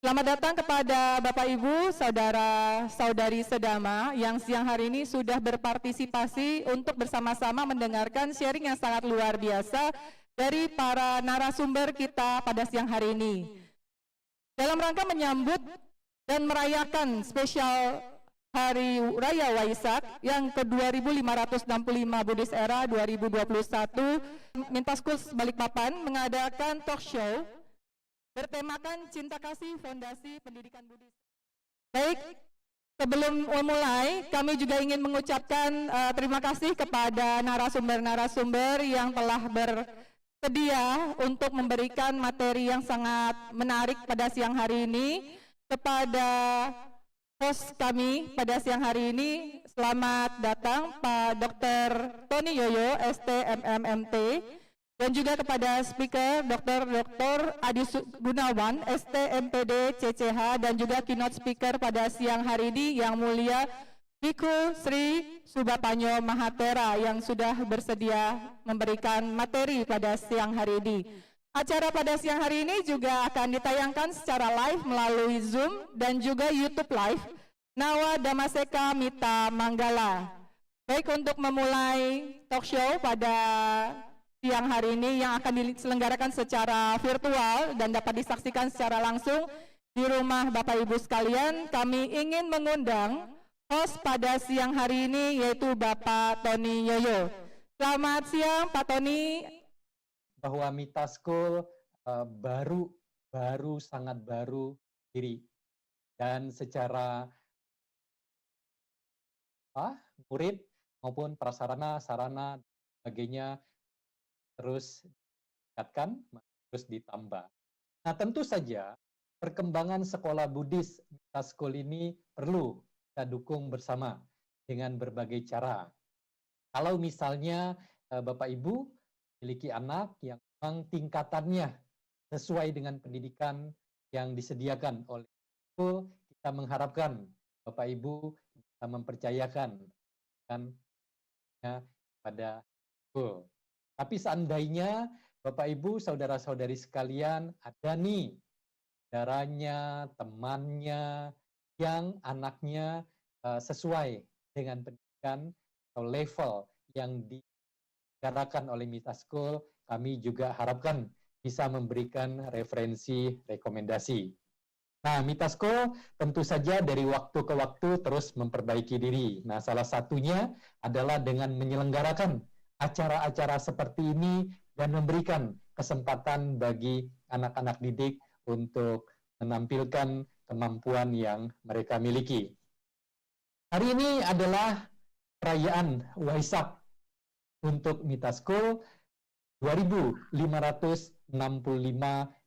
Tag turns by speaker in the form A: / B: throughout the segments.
A: Selamat datang kepada Bapak Ibu, Saudara-saudari Sedama yang siang hari ini sudah berpartisipasi untuk bersama-sama mendengarkan sharing yang sangat luar biasa dari para narasumber kita pada siang hari ini. Dalam rangka menyambut dan merayakan spesial Hari Raya Waisak yang ke-2565 Buddhist Era 2021, Mintaskus Balikpapan mengadakan talk show bertemakan Cinta Kasih Fondasi Pendidikan Buddhis. Baik, sebelum memulai, kami juga ingin mengucapkan terima kasih kepada narasumber-narasumber yang telah bersedia untuk memberikan materi yang sangat menarik pada siang hari ini. Kepada host kami pada siang hari ini, selamat datang Pak Dr. Tony Yoyo, STMMMT. Dan juga kepada speaker Dr. Adi Gunawan, STMPD CCH, dan juga keynote speaker pada siang hari ini yang mulia Biku Sri Subapanyo Mahatera yang sudah bersedia memberikan materi pada siang hari ini. Acara pada siang hari ini juga akan ditayangkan secara live melalui Zoom dan juga YouTube Live Nawa Damaseka Mita Manggala. Baik, untuk memulai talk show pada siang hari ini yang akan diselenggarakan secara virtual dan dapat disaksikan secara langsung di rumah Bapak Ibu sekalian, kami ingin mengundang host pada siang hari ini yaitu Bapak Tony Yoyo. Selamat siang Pak Tony.
B: Bahwa Mita School sangat baru diri dan secara murid maupun prasarana, sarana, sebagainya terus ditingkatkan, terus ditambah. Nah, tentu saja perkembangan sekolah Buddhis Mita School ini perlu kita dukung bersama dengan berbagai cara. Kalau misalnya Bapak Ibu memiliki anak yang memang tingkatannya sesuai dengan pendidikan yang disediakan oleh school, kita mengharapkan Bapak Ibu bisa mempercayakan pada school. Tapi seandainya Bapak Ibu, saudara-saudari sekalian, ada nih saudaranya, temannya, yang anaknya sesuai dengan pendidikan atau level yang digarapkan oleh Mita School, kami juga harapkan bisa memberikan referensi rekomendasi. Nah, Mita School tentu saja dari waktu ke waktu terus memperbaiki diri. Nah, salah satunya adalah dengan menyelenggarakan acara-acara seperti ini dan memberikan kesempatan bagi anak-anak didik untuk menampilkan kemampuan yang mereka miliki. Hari ini adalah perayaan Waisak untuk Mita School 2565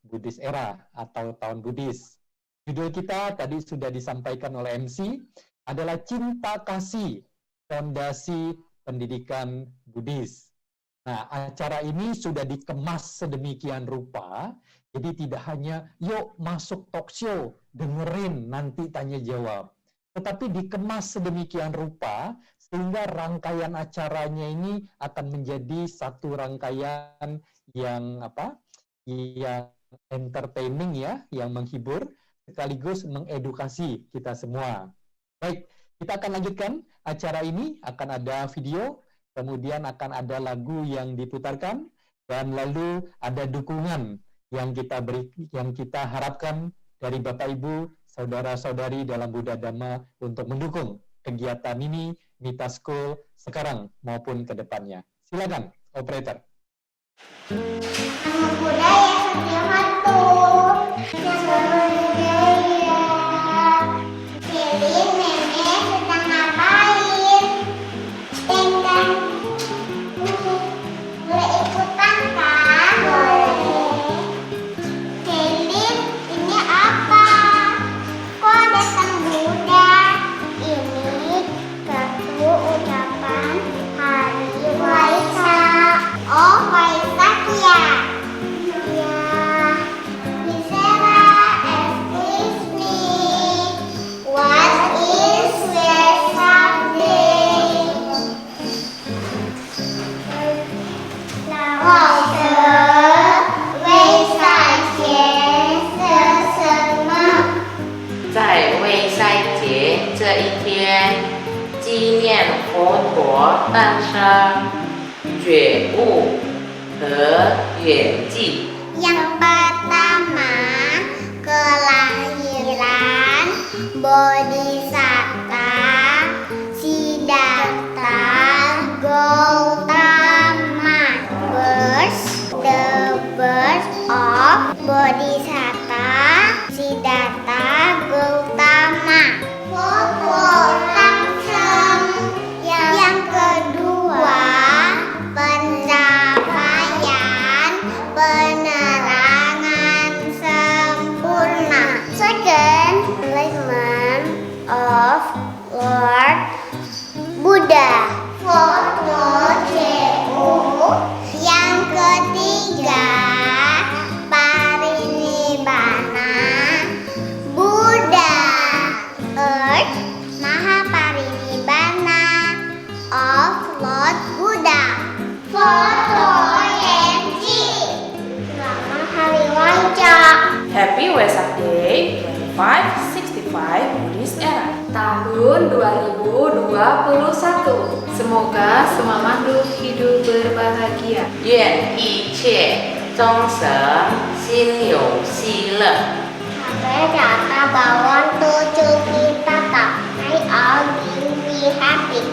B: Buddhist Era atau Tahun Buddhis. Judul kita tadi sudah disampaikan oleh MC adalah Cinta Kasih Fondasi Pendidikan Buddhis. Nah, acara ini sudah dikemas sedemikian rupa, jadi tidak hanya yuk masuk talk show, dengerin nanti tanya jawab. Tetapi dikemas sedemikian rupa sehingga rangkaian acaranya ini akan menjadi satu rangkaian yang yang entertaining ya, yang menghibur sekaligus mengedukasi kita semua. Baik, kita akan lanjutkan acara ini, akan ada video, kemudian akan ada lagu yang diputarkan, dan lalu ada dukungan yang kita harapkan dari Bapak Ibu, saudara-saudari dalam Buddha Dhamma untuk mendukung kegiatan ini, Mita School sekarang maupun ke depannya. Silakan, operator.
C: Anak muda yang satu, yang berbudaya. Pilih nenek sedang ngapain? Tenggang. Boleh ikutan kan? Boleh. Helin, ini apa? Kok datang Buddha? Ini kartu ucapan Hari Waisak. Oh, Waisak ya? Ya. Misera
D: 纪念佛陀诞生、觉悟和圆寂。
C: Yang pertama, kelahiran Bodhisatta Siddhartha Gautama. The birth of Bodhisatta Siddhartha Gautama. Yang kedua, pencapaian penerangan sempurna. Second, enlightenment of Lord Buddha. Fourth, yang ketiga, parinibbana Buddha. Earth, Mahaparinibbana of Lord Buddha. Fourth, OMG. Selamat Hari Waisak.
D: Happy Wesak Day 2565 Buddhist Era.
E: Tahun 2021. Semoga semua makhluk hidup berbahagia.
D: 愿一切众生心有喜乐。
C: Sampai kata bahwa tujuh kita tak may all be happy.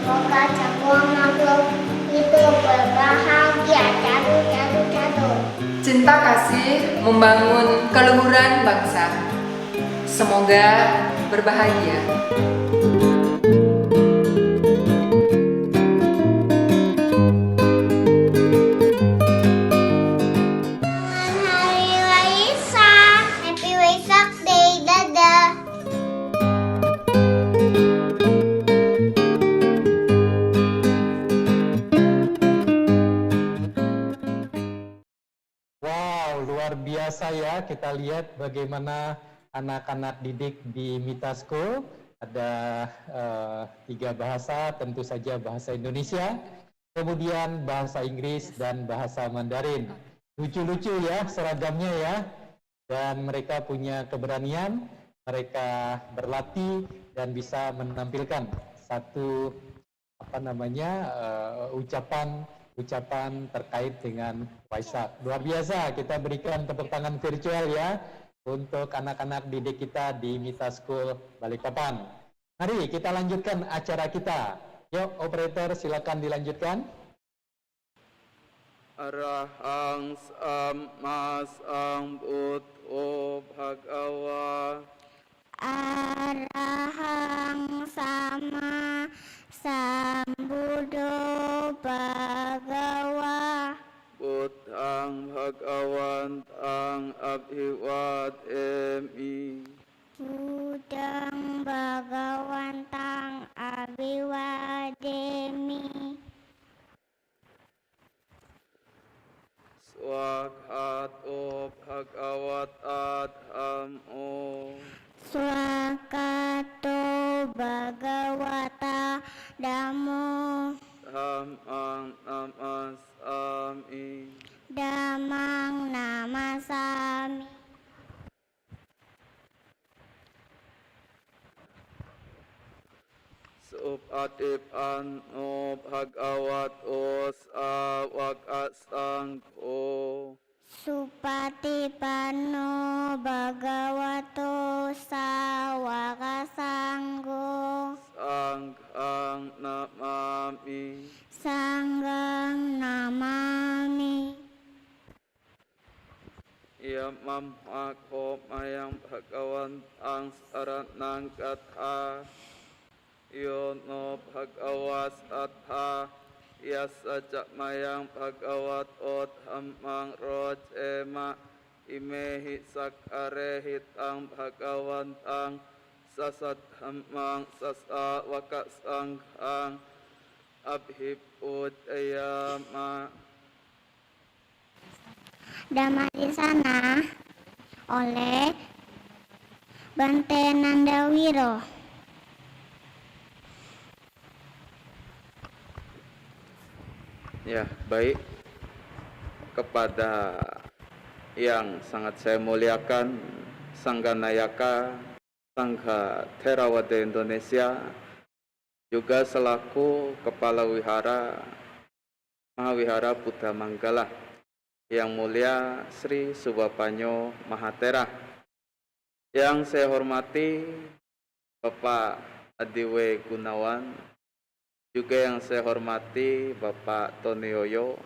C: Semoga semua makhluk hidup berbahagia. Jatuh.
E: Cinta kasih membangun keluhuran bangsa. Semoga berbahagia.
C: Selamat Hari Waisak. Happy Waisak Day. Dadah.
B: Wow, luar biasa ya. Kita lihat bagaimana anak-anak didik di Mita School. Ada 3 bahasa, tentu saja bahasa Indonesia, kemudian bahasa Inggris dan bahasa Mandarin. Lucu-lucu ya seragamnya ya. Dan mereka punya keberanian, mereka berlatih dan bisa menampilkan satu ucapan terkait dengan Waisak. Luar biasa, kita berikan tepuk tangan virtual ya untuk anak-anak didik kita di Mita School Balikpapan. Mari kita lanjutkan acara kita. Yuk operator silakan dilanjutkan.
F: Arahang Samma Sambuddho Bhagava.
C: Arahang sama Sambuddho Bhagawa.
F: Buddhang Bhagawantang Abhiwademi.
C: Budang Bhagawantang Abhiwademi.
F: Swakato Bhagavata Dhammo.
C: Swakato Bhagawata Dhammo.
F: Dhammang namasami.
C: Damang namasami.
F: Supatipanno Bhagavato Sawaka Sangho.
C: Supatipanno Bhagavato Sawaka Sangho.
F: Sanghang namami.
C: Sanggang namami.
F: Yamam mako mayang Bhagawantang saranang katha. Yono Bhagawas atha. Yasa mayang Bhagavato dhammang rojema. Imehi sakare hitang Bhagawantang. Sasat dhammang sasa waka sanghang. Abhipudayama.
C: Dhamma di sana oleh Bante Nandawiro.
F: Ya, baik. Kepada yang sangat saya muliakan, Sangga Nayaka, Sangha Theravada Indonesia, juga selaku Kepala Wihara Mahawihara Buddha Manggala, Yang Mulia Sri Subapanyo Mahatera. Yang saya hormati Bapak Adiwe Gunawan, juga yang saya hormati Bapak Tony Yoyo.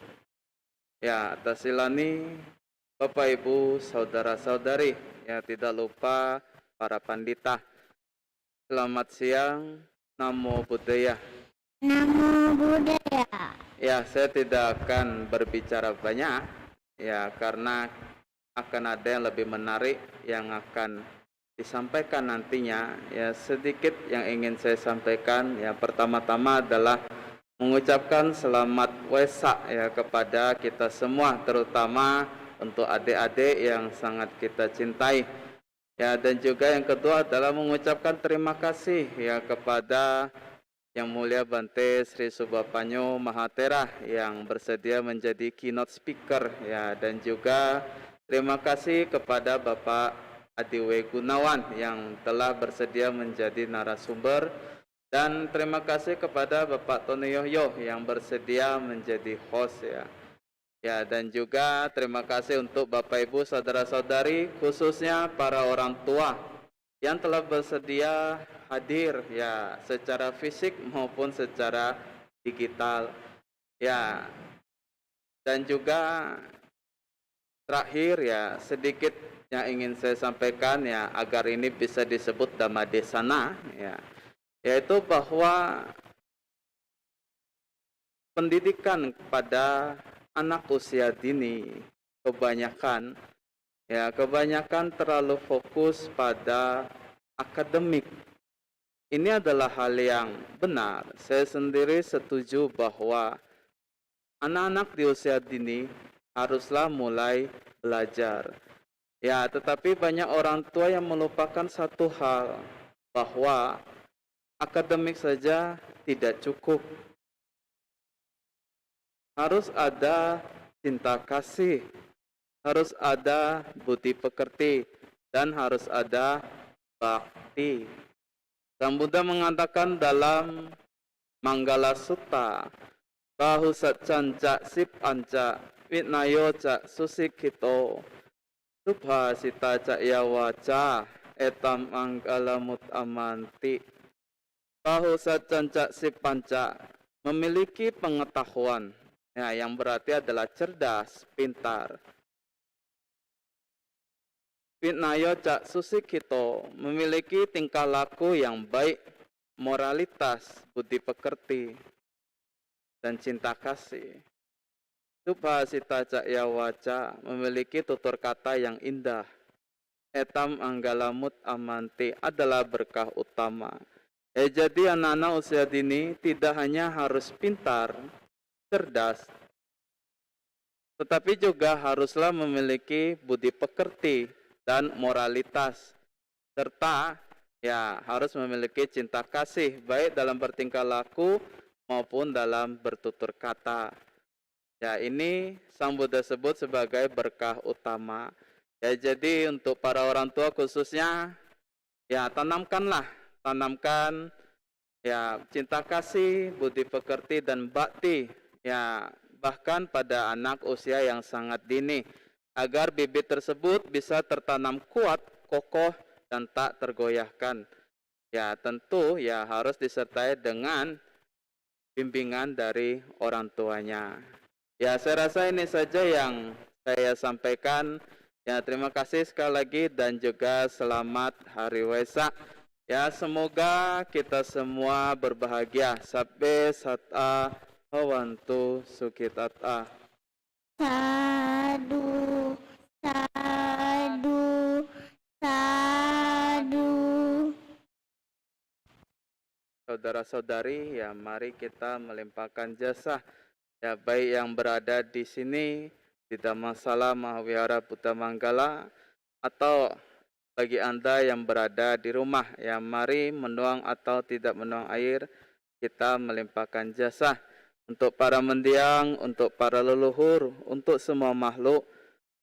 F: Ya, atas silani Bapak Ibu saudara-saudari, ya tidak lupa para pandita. Selamat siang, Namo Buddhaya.
C: Namo Buddhaya.
F: Ya, saya tidak akan berbicara banyak, ya karena akan ada yang lebih menarik yang akan disampaikan nantinya. Ya, sedikit yang ingin saya sampaikan. Ya, pertama-tama adalah mengucapkan selamat Wesak ya kepada kita semua, terutama untuk adik-adik yang sangat kita cintai. Ya, dan juga yang kedua adalah mengucapkan terima kasih ya kepada Yang Mulia Bante Sri Subapanyo Mahatera yang bersedia menjadi keynote speaker ya, dan juga terima kasih kepada Bapak Adiwe Gunawan yang telah bersedia menjadi narasumber, dan terima kasih kepada Bapak Tony Yoyo yang bersedia menjadi host ya. Ya, dan juga terima kasih untuk Bapak Ibu saudara-saudari, khususnya para orang tua yang telah bersedia hadir ya secara fisik maupun secara digital. Ya, dan juga terakhir ya sedikit yang ingin saya sampaikan ya agar ini bisa disebut Dhamma Desana ya, yaitu bahwa pendidikan pada anak usia dini kebanyakan terlalu fokus pada akademik. Ini adalah hal yang benar. Saya sendiri setuju bahwa anak-anak di usia dini haruslah mulai belajar. Ya, tetapi banyak orang tua yang melupakan satu hal, bahwa akademik saja tidak cukup. Harus ada cinta kasih, harus ada budi pekerti, dan harus ada bakti. Sang Buddha mengatakan dalam Manggala Sutta, bahu satcanca sip anca witnayo ca susikito subha sita ca yawaca etam anggalamut amanti. Bahu satcanca sip panca, memiliki pengetahuan ya, yang berarti adalah cerdas, pintar. Pitnayo cak susikito, memiliki tingkah laku yang baik, moralitas, budi pekerti, dan cinta kasih. Subhasita cak yawaca, memiliki tutur kata yang indah. Etam anggalamut amanti, adalah berkah utama. Jadi anak-anak usia dini tidak hanya harus pintar, cerdas, tetapi juga haruslah memiliki budi pekerti dan moralitas, serta ya harus memiliki cinta kasih baik dalam bertingkah laku maupun dalam bertutur kata. Ya, ini Sang Buddha sebut sebagai berkah utama. Ya, jadi untuk para orang tua khususnya ya tanamkan ya cinta kasih, budi pekerti, dan bakti ya bahkan pada anak usia yang sangat dini, agar bibit tersebut bisa tertanam kuat, kokoh, dan tak tergoyahkan. Ya, tentu ya harus disertai dengan bimbingan dari orang tuanya. Ya, saya rasa ini saja yang saya sampaikan. Ya, terima kasih sekali lagi dan juga selamat Hari Wesak. Ya, semoga kita semua berbahagia. Sabbe sata hawantu sukitata.
C: Sadu, sadu, sadu.
F: Saudara-saudari, ya mari kita melimpahkan jasa. Ya, baik yang berada di sini di Dhammasala Mahawihara Buddha Manggala, atau bagi Anda yang berada di rumah, ya mari menuang atau tidak menuang air, kita melimpahkan jasa untuk para mendiang, untuk para leluhur, untuk semua makhluk.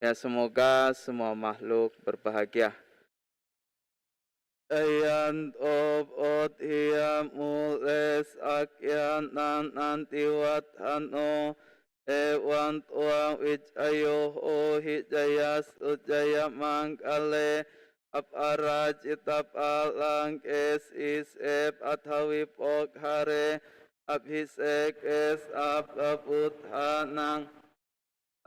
F: Ya, semoga semua makhluk berbahagia. Ayan ot hiya mules akyan nantiwat hano ewan tuang wijayo o hijayas ujaya mangkale apara cita palang es isep athawi pokhare abhisek es apaputhanang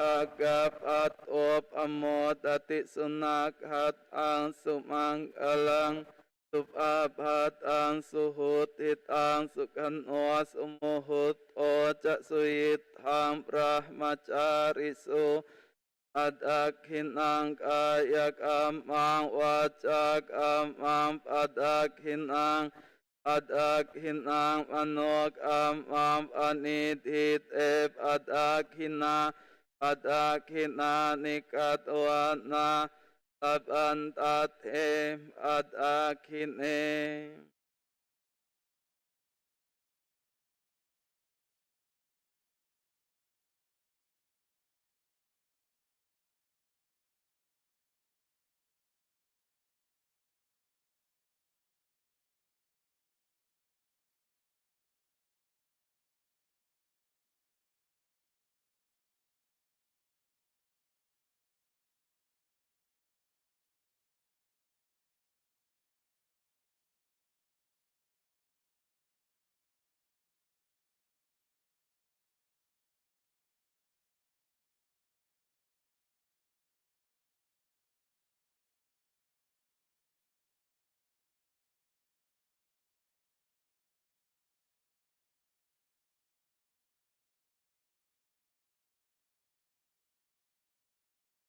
F: agap at op amot ati sunak hat ang sumangkalang subabhat ang suhut hitang sukanos umuhut o cak suyit hang brahmacarisu adak hinang kayak amang wacak amang padak hinang adak hinang manok amang panidhit eb adak hinang adakina nikatwana abantate adakine.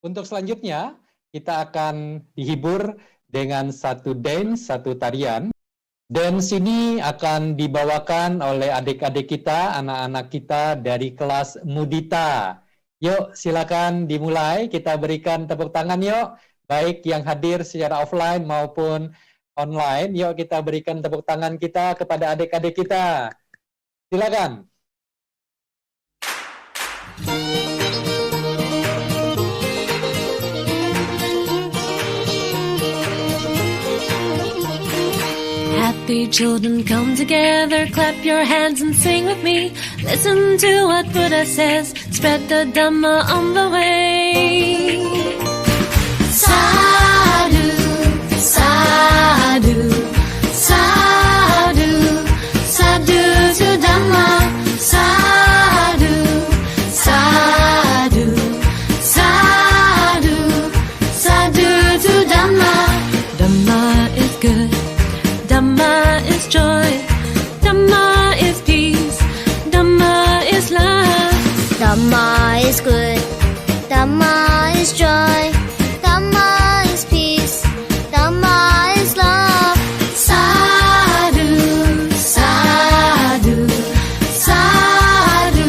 B: Untuk selanjutnya, kita akan dihibur dengan satu dance, satu tarian. Dance ini akan dibawakan oleh adik-adik kita, anak-anak kita dari kelas Mudita. Yuk, silakan dimulai. Kita berikan tepuk tangan yuk. Baik yang hadir secara offline maupun online. Yuk kita berikan tepuk tangan kita kepada adik-adik kita. Silakan.
G: Happy children, come together, clap your hands and sing with me. Listen to what Buddha says, spread the Dhamma on the way. Sadhu, sadhu, sadhu, sadhu to Dhamma. Sadhu, sadhu, sadhu, sadhu to Dhamma. Dhamma is good. Dhamma is joy, Dhamma is peace, Dhamma is love.
C: Dhamma is good, Dhamma is joy, Dhamma is peace, Dhamma is love.
G: Sadhu, sadhu, sadhu,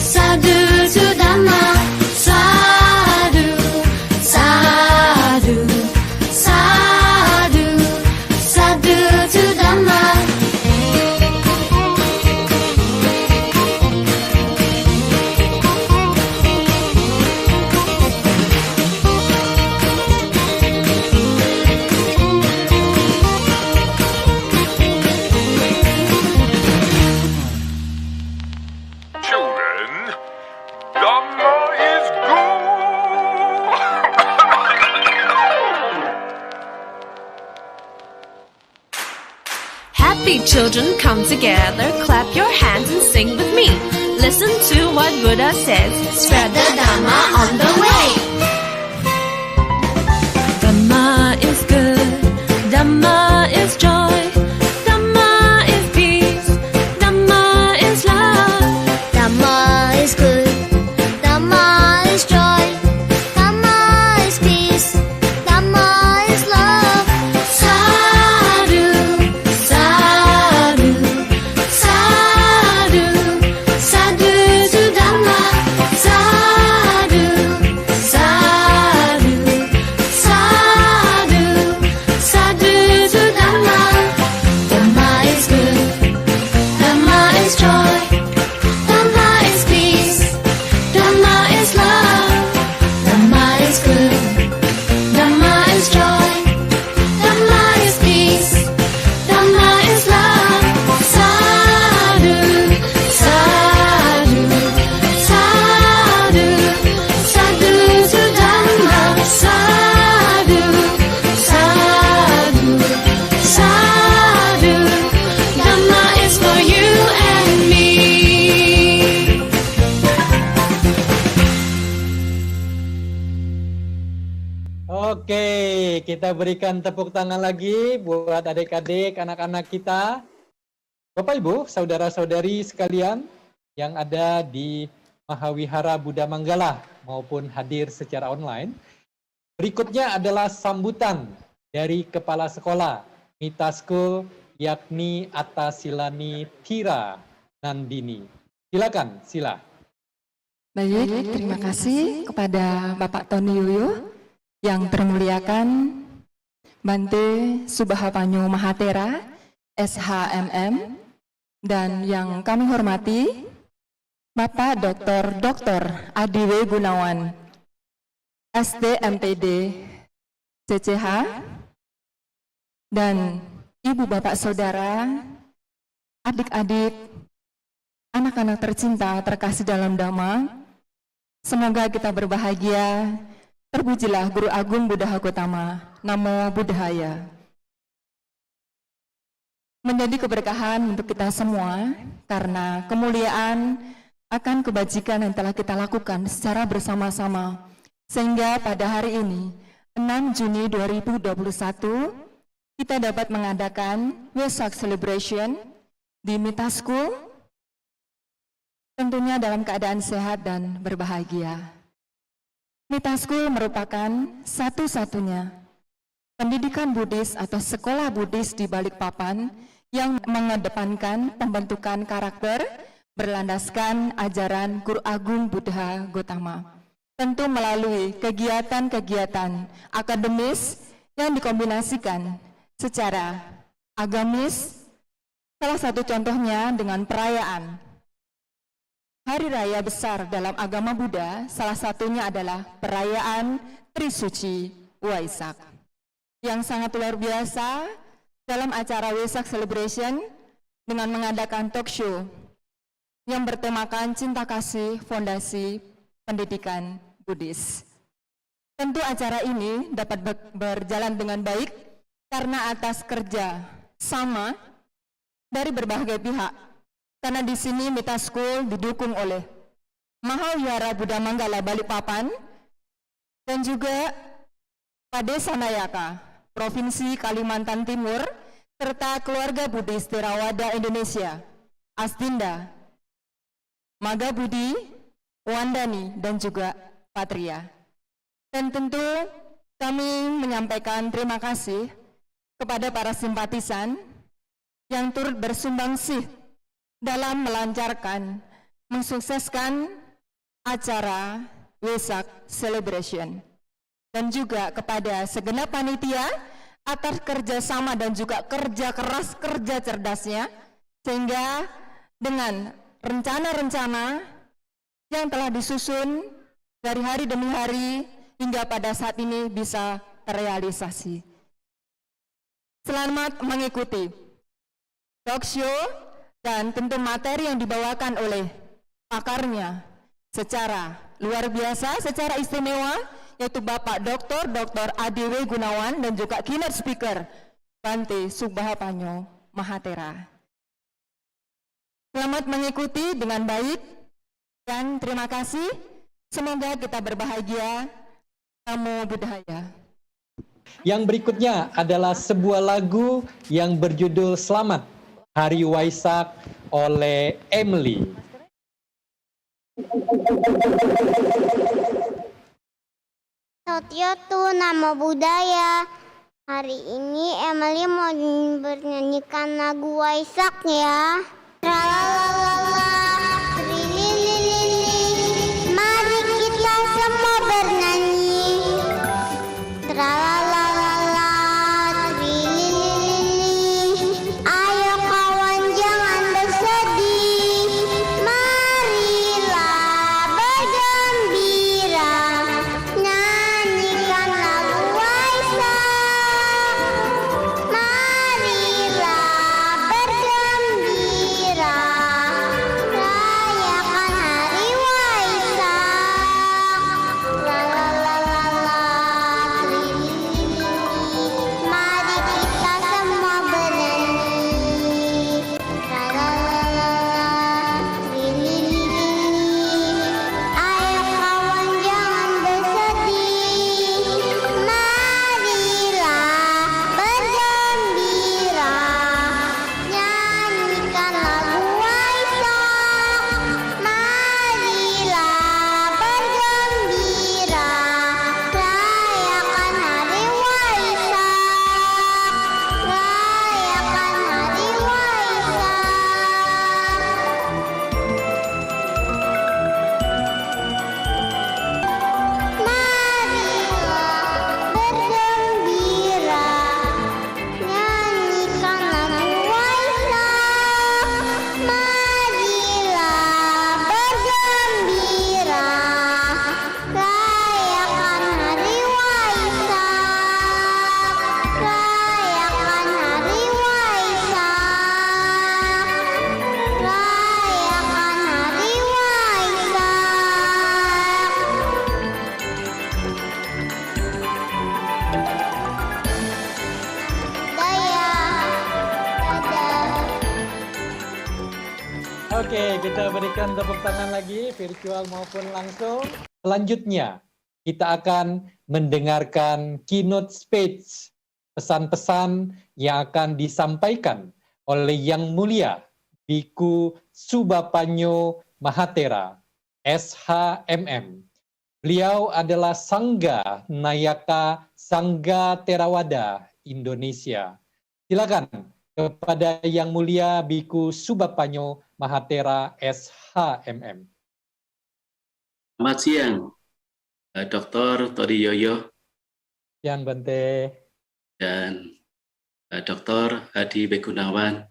G: sadhu to Dhamma. Sadhu, sadhu, sadhu, sadhu to Dhamma.
H: Children, Dhamma is good.
G: Happy children, come together, clap your hands and sing with me. Listen to what Buddha says, spread the Dhamma on the way. Dhamma is good, Dhamma is joy, Dhamma is peace, Dhamma is love.
C: Dhamma is good, Dhamma is joy, Dhamma is peace, Dhamma is love.
G: Sadhu, sadhu, sadhu, sadhu to Dhamma. Sadhu, sadhu, sadhu, sadhu to
B: Oke, kita berikan tepuk tangan lagi buat adik-adik, anak-anak kita. Bapak Ibu, saudara-saudari sekalian yang ada di Mahawihara Buddha Manggala maupun hadir secara online. Berikutnya adalah sambutan dari Kepala Sekolah Mita School, yakni Atasilani Tira Nandini. Silakan, sila.
A: Baik, terima kasih kepada Bapak Tony Yuyo, yang termuliakan Bante Subahapanyo Mahatera, SHMM, dan yang kami hormati Bapak Dr. Adiwe Gunawan, STMPD CCH, dan Ibu Bapak Saudara, adik-adik, anak-anak tercinta terkasih dalam Dhamma, semoga kita berbahagia. Terpujilah Guru Agung Buddha Gotama. Namo Buddhaya. Menjadi keberkahan untuk kita semua karena kemuliaan akan kebajikan yang telah kita lakukan secara bersama-sama. Sehingga pada hari ini, 6 Juni 2021, kita dapat mengadakan Wesak Celebration di Mita School, tentunya dalam keadaan sehat dan berbahagia. Mita School merupakan satu-satunya pendidikan Buddhis atau sekolah Buddhis di Balikpapan yang mengedepankan pembentukan karakter berlandaskan ajaran Guru Agung Buddha Gotama. Tentu melalui kegiatan-kegiatan akademis yang dikombinasikan secara agamis, salah satu contohnya dengan perayaan Hari Raya besar dalam agama Buddha, salah satunya adalah perayaan Trisuci Waisak. Yang sangat luar biasa dalam acara Wesak Celebration dengan mengadakan talk show yang bertemakan Cinta Kasih Fondasi Pendidikan Buddhis. Tentu acara ini dapat berjalan dengan baik karena atas kerja sama dari berbagai pihak. Karena di sini Mita School didukung oleh Mahawihara Buddha Manggala Balikpapan dan juga Padesa Nayaka, Provinsi Kalimantan Timur, serta keluarga Buddhis Theravada Indonesia, Astinda, Maga Budi, Wandani, dan juga Patria. Dan tentu kami menyampaikan terima kasih kepada para simpatisan yang turut bersumbangsi dalam melancarkan, mensukseskan acara Wesak Celebration. Dan juga kepada segenap panitia atas kerjasama dan juga kerja keras, kerja cerdasnya, sehingga dengan rencana-rencana yang telah disusun dari hari demi hari hingga pada saat ini bisa terrealisasi. Selamat mengikuti talk show dan tentu materi yang dibawakan oleh pakarnya secara luar biasa, secara istimewa, yaitu Bapak Dr. Adiwe Gunawan dan juga keynote speaker Bante Subahapanyo Mahatera. Selamat mengikuti dengan baik dan terima kasih. Semoga kita berbahagia. Namo Buddhaya.
B: Yang berikutnya adalah sebuah lagu yang berjudul Selamat Hari Waisak oleh Emily.
C: Sotyotu Namo Buddhaya. Hari ini Emily mau bernyanyikan lagu Waisak ya. Tralalala, trilililili. Mari kita semua bernyanyi. Tralalala, trilililili. Ayo kawan jangan bersedih. Marilah bergembira. Nyanyikan lagu Waisak. Marilah bergembira.
B: Oke, kita berikan tepuk tangan lagi, virtual maupun langsung. Selanjutnya, kita akan mendengarkan keynote speech, pesan-pesan yang akan disampaikan oleh Yang Mulia Biku Subapanyo Mahatera, SHMM. Beliau adalah Sangga Nayaka Sangga Theravada Indonesia. Silakan kepada Yang Mulia Biku Subapanyo Mahatera, SHMM.
I: Selamat siang, Dr. Tori Yoyo
B: Siang, Bante.
I: dan Dr. Adi Begunawan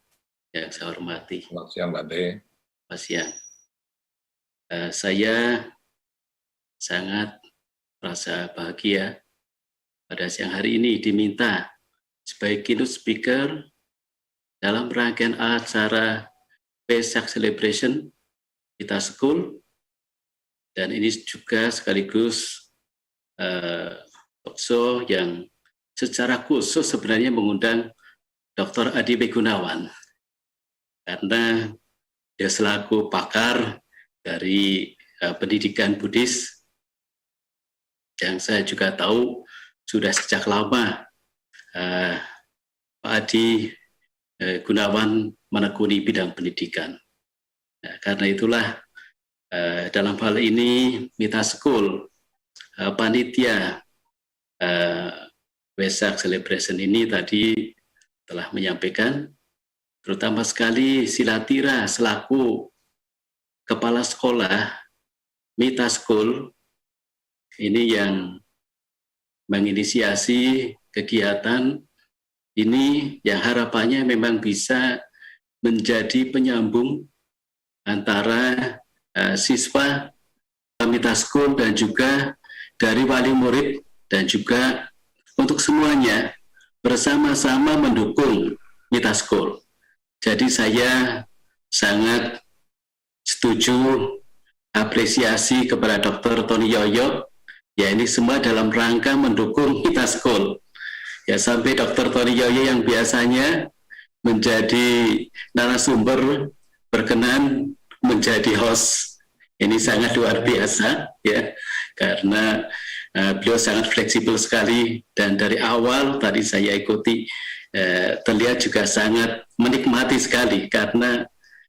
I: yang saya hormati.
H: Selamat siang, Bante.
I: Selamat siang. Saya sangat merasa bahagia pada siang hari ini diminta sebagai keynote speaker dalam rangkaian acara Vesak Celebration Mita School, dan ini juga sekaligus talkshow yang secara khusus sebenarnya mengundang Dr. Adi Begunawan karena dia selaku pakar dari pendidikan Buddhis yang saya juga tahu sudah sejak lama Pak Adi Gunawan menekuni bidang pendidikan. Nah, karena itulah dalam hal ini Mita School, panitia Vesak Celebration ini tadi telah menyampaikan, terutama sekali Silatira selaku kepala sekolah Mita School ini yang menginisiasi kegiatan ini, yang harapannya memang bisa menjadi penyambung antara siswa Mita School dan juga dari wali murid, dan juga untuk semuanya bersama-sama mendukung Mita School. Jadi saya sangat setuju, apresiasi kepada Dr. Tony Yoyo, ya ini semua dalam rangka mendukung Mita School. Ya sampai Dr. Tony Yoyo yang biasanya menjadi narasumber berkenan menjadi host. Ini sangat luar biasa ya, karena beliau sangat fleksibel sekali, dan dari awal tadi saya ikuti terlihat juga sangat menikmati sekali, karena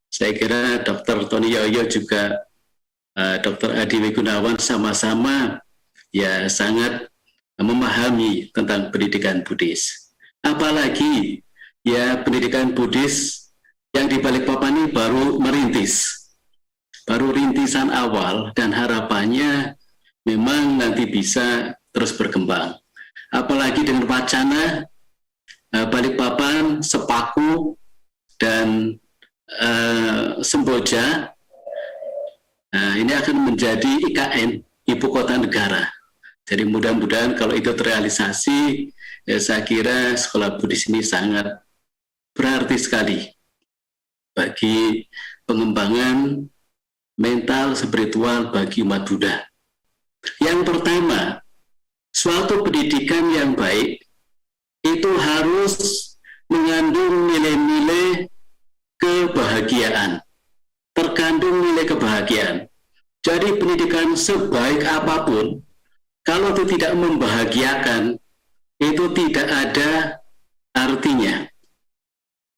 I: saya kira Dr. Tony Yoyo juga Dr. Adi Begunawan sama-sama ya sangat memahami tentang pendidikan Buddhis. Apalagi ya pendidikan Buddhis yang di Balikpapan ini baru merintis, baru rintisan awal, dan harapannya memang nanti bisa terus berkembang. Apalagi dengan wacana Balikpapan, Sepaku, dan Semboja, ini akan menjadi IKN, Ibu Kota Negara. Jadi mudah-mudahan kalau itu terrealisasi, ya saya kira sekolah Buddhis ini sangat berarti sekali bagi pengembangan mental spiritual bagi umat Buddha. Yang pertama, suatu pendidikan yang baik itu harus mengandung nilai-nilai kebahagiaan, terkandung nilai kebahagiaan. Jadi pendidikan sebaik apapun, kalau itu tidak membahagiakan, itu tidak ada artinya.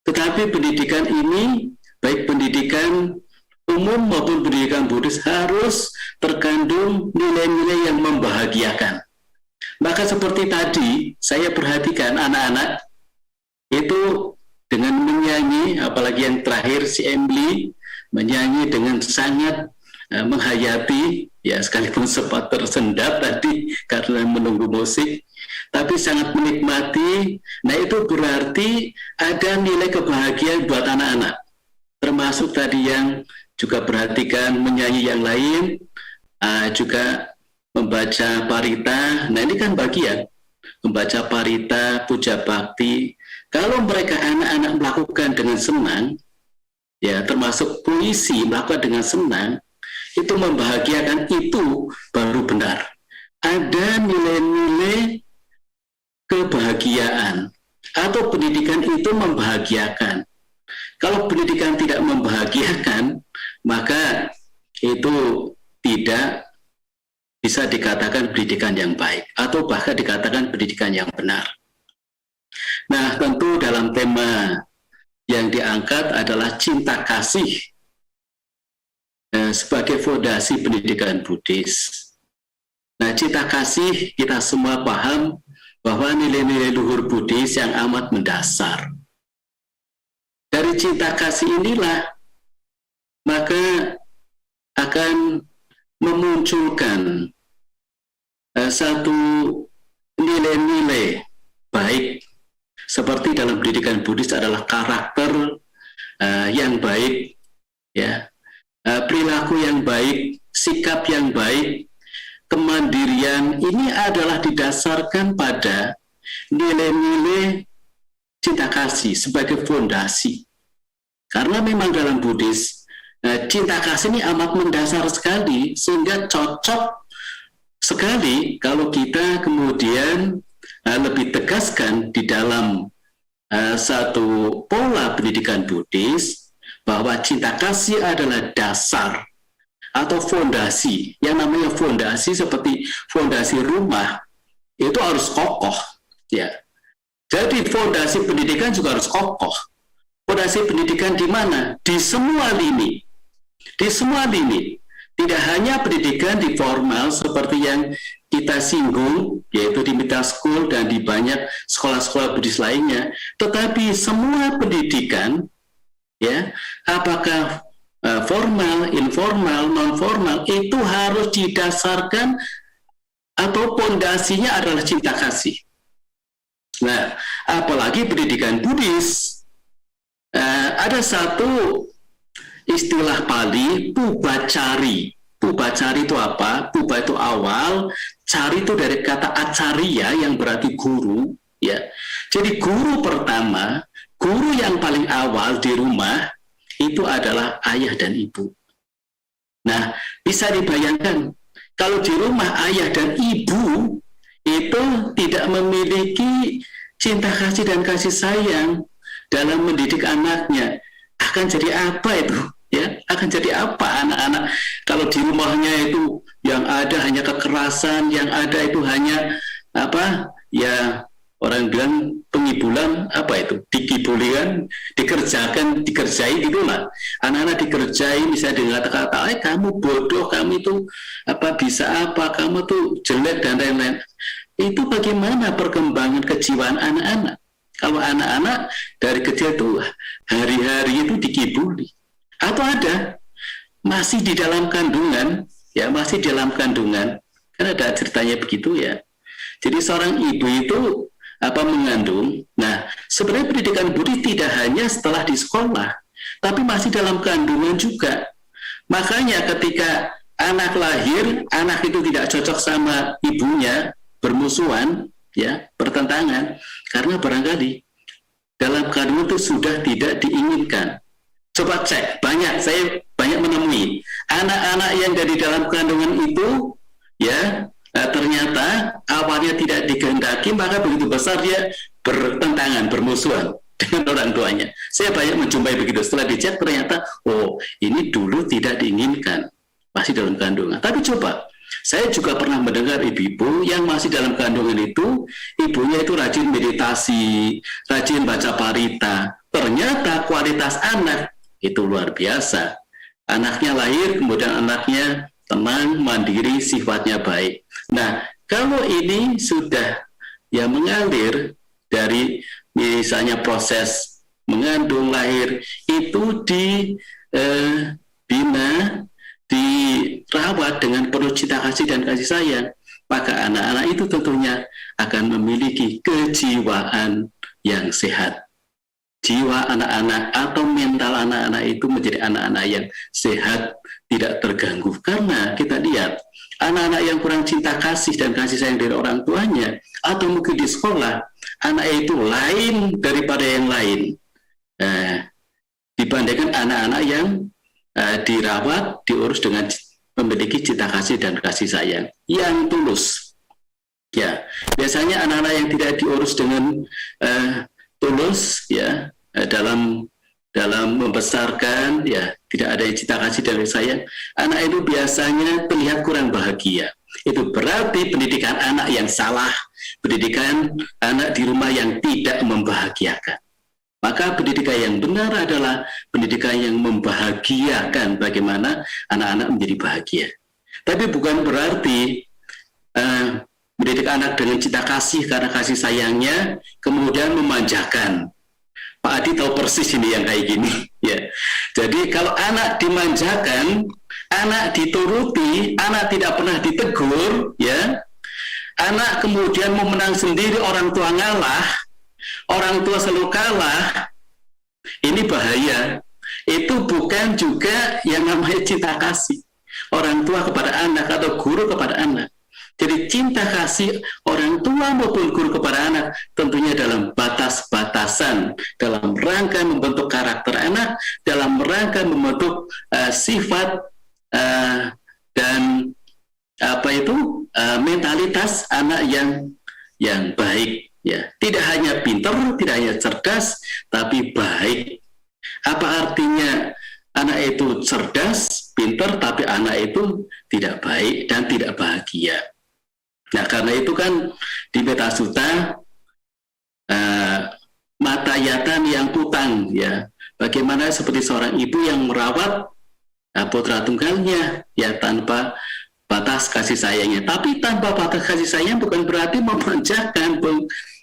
I: Tetapi pendidikan ini, baik pendidikan umum maupun pendidikan Buddhis, harus terkandung nilai-nilai yang membahagiakan. Maka seperti tadi, saya perhatikan anak-anak itu dengan menyanyi, apalagi yang terakhir si Emily, menyanyi dengan sangat menghayati, ya sekalipun sempat tersendat tadi karena menunggu musik, tapi sangat menikmati. Nah itu berarti ada nilai kebahagiaan buat anak-anak, termasuk tadi yang juga perhatikan menyanyi yang lain, juga membaca parita. Nah ini kan bagian membaca parita, puja bakti. Kalau mereka anak-anak melakukan dengan senang, ya termasuk puisi melakukan dengan senang, itu membahagiakan, itu baru benar. Ada nilai-nilai kebahagiaan atau pendidikan itu membahagiakan. Kalau pendidikan tidak membahagiakan, maka itu tidak bisa dikatakan pendidikan yang baik atau bahkan dikatakan pendidikan yang benar. Nah, tentu dalam tema yang diangkat adalah cinta kasih sebagai fondasi pendidikan Buddhis. Nah, cinta kasih kita semua paham bahwa nilai-nilai luhur Buddhis yang amat mendasar. Dari cinta kasih inilah maka akan memunculkan satu nilai-nilai baik seperti dalam pendidikan Buddhis adalah karakter yang baik, ya, perilaku yang baik, sikap yang baik, kemandirian. Ini adalah didasarkan pada nilai-nilai cinta kasih sebagai fondasi. Karena memang dalam Buddhis cinta kasih ini amat mendasar sekali, sehingga cocok sekali kalau kita kemudian lebih tegaskan di dalam satu pola pendidikan Buddhis bahwa cinta kasih adalah dasar atau fondasi. Yang namanya fondasi seperti fondasi rumah itu harus kokoh, ya. Jadi fondasi pendidikan juga harus kokoh. Fondasi pendidikan di mana? Di semua lini. Di semua lini. Tidak hanya pendidikan di formal seperti yang kita singgung, yaitu di middle school dan di banyak sekolah-sekolah Buddhis lainnya, tetapi semua pendidikan, ya, apakah formal, informal, non-formal, itu harus didasarkan atau fondasinya adalah cinta kasih. Nah, apalagi pendidikan Buddhis, ada satu istilah Pali, pubacari. Pubacari itu apa? Puba itu awal, cari itu dari kata acarya yang berarti guru, ya. Jadi guru pertama, guru yang paling awal di rumah itu adalah ayah dan ibu. Nah, bisa dibayangkan kalau di rumah ayah dan ibu itu tidak memiliki cinta kasih dan kasih sayang dalam mendidik anaknya, akan jadi apa itu? Ya, akan jadi apa anak-anak kalau di rumahnya itu yang ada hanya kekerasan, yang ada itu hanya apa? Ya, orang bilang pengibulan, apa itu? Dikibulikan, dikerjai gitulah. Anak-anak dikerjai misalnya dengan kata-kata, kamu bodoh, kamu itu apa bisa apa, kamu tuh jelek dan lain-lain. Itu bagaimana perkembangan kejiwaan anak-anak? Kalau anak-anak dari kecil itu hari-hari itu dikibuli. Atau ada masih di dalam kandungan, ya masih di dalam kandungan, kan ada ceritanya begitu ya. Jadi seorang ibu itu mengandung. Nah, sebenarnya pendidikan Buddhis tidak hanya setelah di sekolah, tapi masih dalam kandungan juga. Makanya ketika anak lahir, anak itu tidak cocok sama ibunya, bermusuhan, ya bertentangan, karena barangkali dalam kandungan itu sudah tidak diinginkan. Coba cek, saya banyak menemui anak-anak yang dari dalam kandungan itu, ya ternyata awalnya tidak dikehendaki, maka begitu besar dia bertentangan, bermusuhan dengan orang tuanya. Saya banyak menjumpai begitu. Setelah dicek ternyata, oh ini dulu tidak diinginkan, masih dalam kandungan. Tapi coba, saya juga pernah mendengar ibu-ibu yang masih dalam kandungan itu, ibunya itu rajin meditasi, rajin baca parita. Ternyata kualitas anak itu luar biasa. Anaknya lahir, kemudian anaknya tenang, mandiri, sifatnya baik. Nah, kalau ini sudah ya mengalir dari misalnya proses mengandung, lahir, itu dibina, dirawat dengan penuh cinta kasih dan kasih sayang, maka anak-anak itu tentunya akan memiliki kejiwaan yang sehat. Jiwa anak-anak atau mental anak-anak itu menjadi anak-anak yang sehat, tidak terganggu. Karena kita lihat, anak-anak yang kurang cinta kasih dan kasih sayang dari orang tuanya, atau mungkin di sekolah, anak itu lain daripada yang lain. Dibandingkan anak-anak yang dirawat, diurus dengan memiliki cinta kasih dan kasih sayang yang tulus. Ya, biasanya anak-anak yang tidak diurus dengan tulus, ya dalam dalam membesarkan, ya tidak ada cinta kasih dan kasih sayang, anak itu biasanya terlihat kurang bahagia. Itu berarti pendidikan anak yang salah, pendidikan anak di rumah yang tidak membahagiakan. Maka pendidikan yang benar adalah pendidikan yang membahagiakan bagaimana anak-anak menjadi bahagia. Tapi bukan berarti mendidik anak dengan cinta kasih karena kasih sayangnya, kemudian memanjakan. Pak Adi tahu persis ini yang kayak gini. Ya. Jadi kalau anak dimanjakan, anak dituruti, anak tidak pernah ditegur, ya, anak kemudian mau menang sendiri, orang tua ngalah, orang tua selalu kalah, ini bahaya. Itu bukan juga yang namanya cinta kasih orang tua kepada anak atau guru kepada anak. Jadi cinta kasih orang tua maupun guru kepada anak tentunya dalam batas-batasan, dalam rangka membentuk karakter anak, dalam rangka membentuk sifat dan mentalitas anak yang baik. Ya, tidak hanya pintar, tidak hanya cerdas, tapi baik. Apa artinya anak itu cerdas, pintar, tapi anak itu tidak baik dan tidak bahagia? Nah, karena itu kan di Metasuta mata yatan yang putang, ya, bagaimana seperti seorang ibu yang merawat putra tunggalnya, ya, tanpa batas kasih sayangnya. Tapi tanpa batas kasih sayang bukan berarti memanjakan,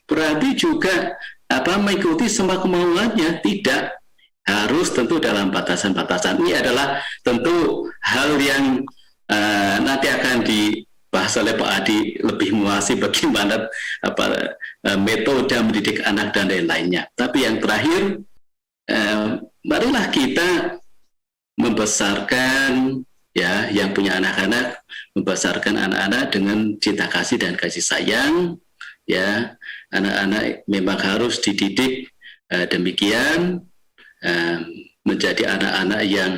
I: berarti juga mengikuti semua kemauannya, tidak. Harus tentu dalam batasan-batasan. Ini adalah tentu hal yang nanti akan dibahas oleh Pak Adi lebih menguasai bagaimana metode mendidik anak dan lain-lainnya. Tapi yang terakhir, marilah kita membesarkan, ya, yang punya anak-anak, membesarkan anak-anak dengan cinta kasih dan kasih sayang, ya. Anak-anak memang harus dididik demikian, menjadi anak-anak yang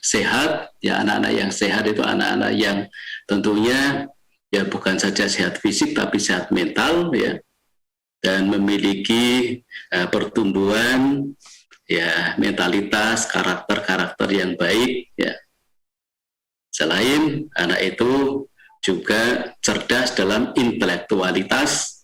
I: sehat, ya. Anak-anak yang sehat itu anak-anak yang tentunya, ya, bukan saja sehat fisik tapi sehat mental, ya, dan memiliki pertumbuhan, ya, mentalitas, karakter yang baik, ya. Selain anak itu juga cerdas dalam intelektualitas,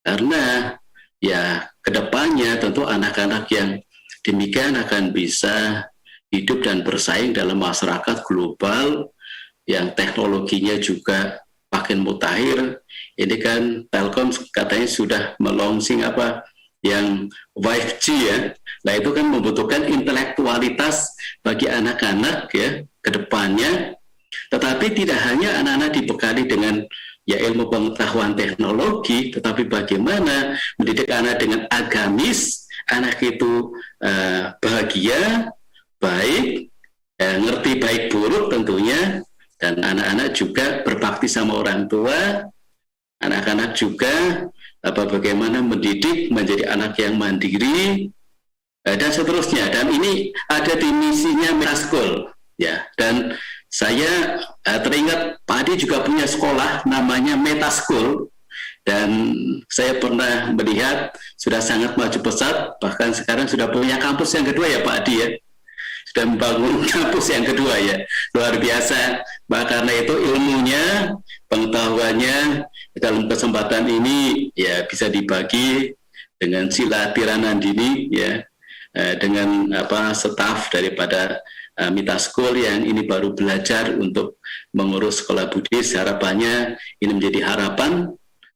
I: karena, ya, kedepannya tentu anak-anak yang demikian akan bisa hidup dan bersaing dalam masyarakat global yang teknologinya juga makin mutakhir. Ini kan Telkom katanya sudah melonsing yang 5G, ya. Nah, itu kan membutuhkan intelektualitas bagi anak-anak, ya, ke depannya. Tetapi tidak hanya anak-anak dibekali dengan, ya, ilmu pengetahuan teknologi, tetapi bagaimana mendidik anak dengan agamis. Anak itu bahagia, baik, ngerti baik buruk tentunya, dan anak-anak juga berbakti sama orang tua. Anak-anak juga bagaimana mendidik menjadi anak yang mandiri, dan seterusnya. Dan ini ada di misinya Metaskul, ya. Dan saya teringat Pak Adi juga punya sekolah namanya Metaskul. Dan saya pernah melihat sudah sangat maju pesat, bahkan sekarang sudah punya kampus yang kedua, ya, Pak Adi, ya. Sudah membangun kampus yang kedua, ya. Luar biasa. Karena itu ilmunya, pengetahuannya dalam kesempatan ini, ya, bisa dibagi dengan Sila Tiranandini, ya, dengan staf daripada Metaskul yang ini baru belajar untuk mengurus sekolah Buddhis. Harapannya ini menjadi harapan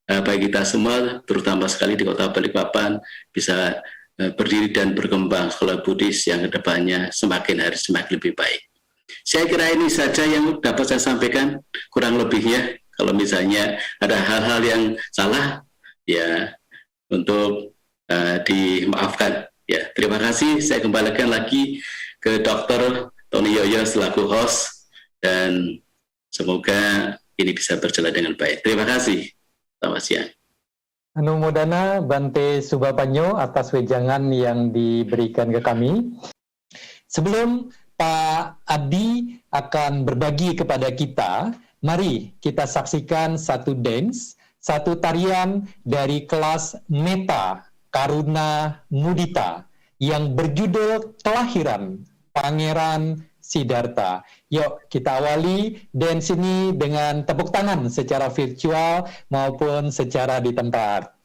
I: bagi kita semua, terutama sekali di Kota Balikpapan, bisa berdiri dan berkembang sekolah Buddhis yang kedepannya semakin hari semakin lebih baik. Saya kira ini saja yang dapat saya sampaikan, kurang lebihnya. Kalau misalnya ada hal-hal yang salah, ya, untuk dimaafkan. Ya, terima kasih. Saya kembalikan lagi ke Dr. Tony Yoyo selaku host, dan semoga ini bisa berjalan dengan baik. Terima kasih. Selamat siang.
B: Anumodana Bante Subapanyo atas wejangan yang diberikan ke kami. Sebelum Pak Adi akan berbagi kepada kita, mari kita saksikan satu dance, satu tarian dari kelas Meta Karuna Mudita yang berjudul Kelahiran Pangeran Siddhartha. Yuk kita awali dance ini dengan tepuk tangan secara virtual maupun secara di tempat.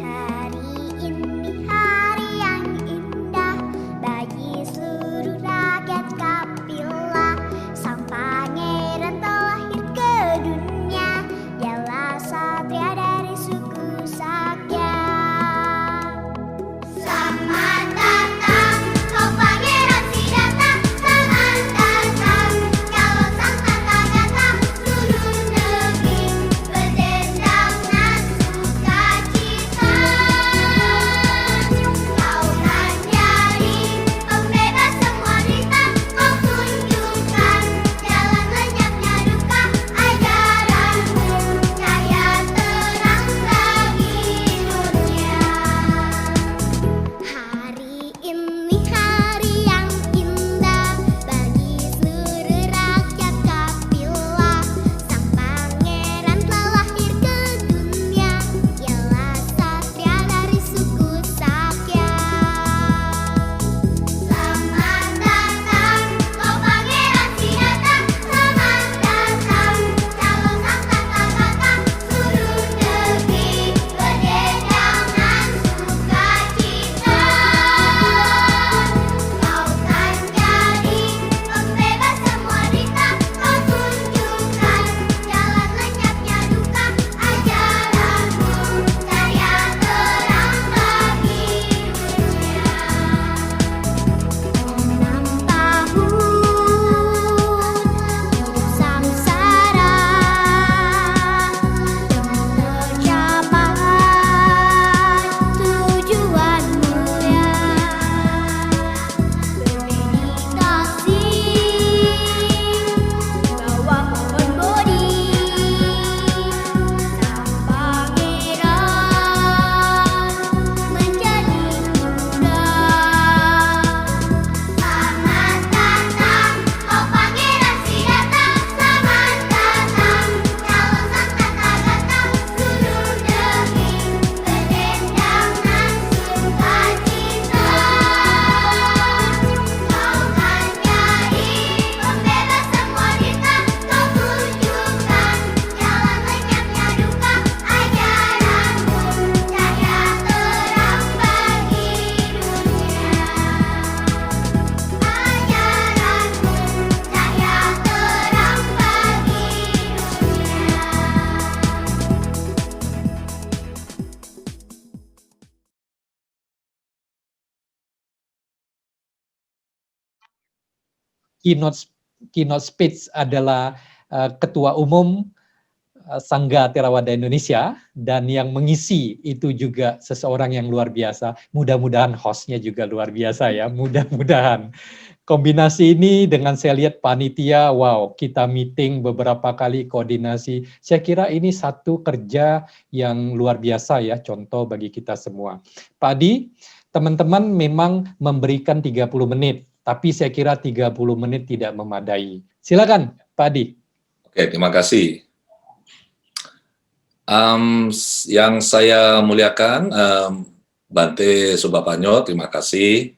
C: Hari ini hari yang indah bagi seluruh rakyat Kapila. Sang pangeran telah lahir ke dunia, dialah satria dari suku Sakya. Selamat datang, kau pangeran Siddhartha. Selamat datang, kalau sang Tathagata. Seluruh negeri berdendang dan sukacita. Kau kan jadi pembebas semua derita. Kau tunjukkan jalan lenyapnya duka. Ajaranmu cahaya terang bagi dunia. Hari ini hari yang indah bagi seluruh rakyat Kapila. Sang pangeran telah lahir ke dunia, dialah satria dari suku Sakya. Selamat datang, kau pangeran Siddhartha. Selamat datang, calon sang Tathagata. Seluruh negeri berdendang dan sukacita. Kau kan jadi pembebas semua derita. Kau tunjukkan jalan lenyapnya duka. Ajaranmu cahaya terang bagi dunia. 6 tahun hidup samsara demi tercapai tujuan mulia. Bermeditasi di bawah pohon Bodhi, sang pangeran menjadi muda. Selamat datang, kau pangeran Siddhartha. Selamat datang, calon sang Tathagata. Seluruh negeri berdendang dan sukacita. Kau kan jadi pembebas semua derita. Kau tunjukkan jalan lenyapnya duka. Ajaranmu cahaya terang bagi dunia. Ajaranmu cahaya terang bagi
B: Keynote speech adalah Ketua Umum Sangga Theravada Indonesia, dan yang mengisi itu juga seseorang yang luar biasa. Mudah-mudahan hostnya juga luar biasa ya, mudah-mudahan. Kombinasi ini dengan saya lihat panitia, wow, kita meeting beberapa kali koordinasi. Saya kira ini satu kerja yang luar biasa ya, contoh bagi kita semua. Pak Adi, teman-teman memang memberikan 30 menit, tapi saya kira 30 menit tidak memadai. Silakan, Pak Adi.
J: Oke, terima kasih. Yang saya muliakan, Bante Subapanyo, terima kasih.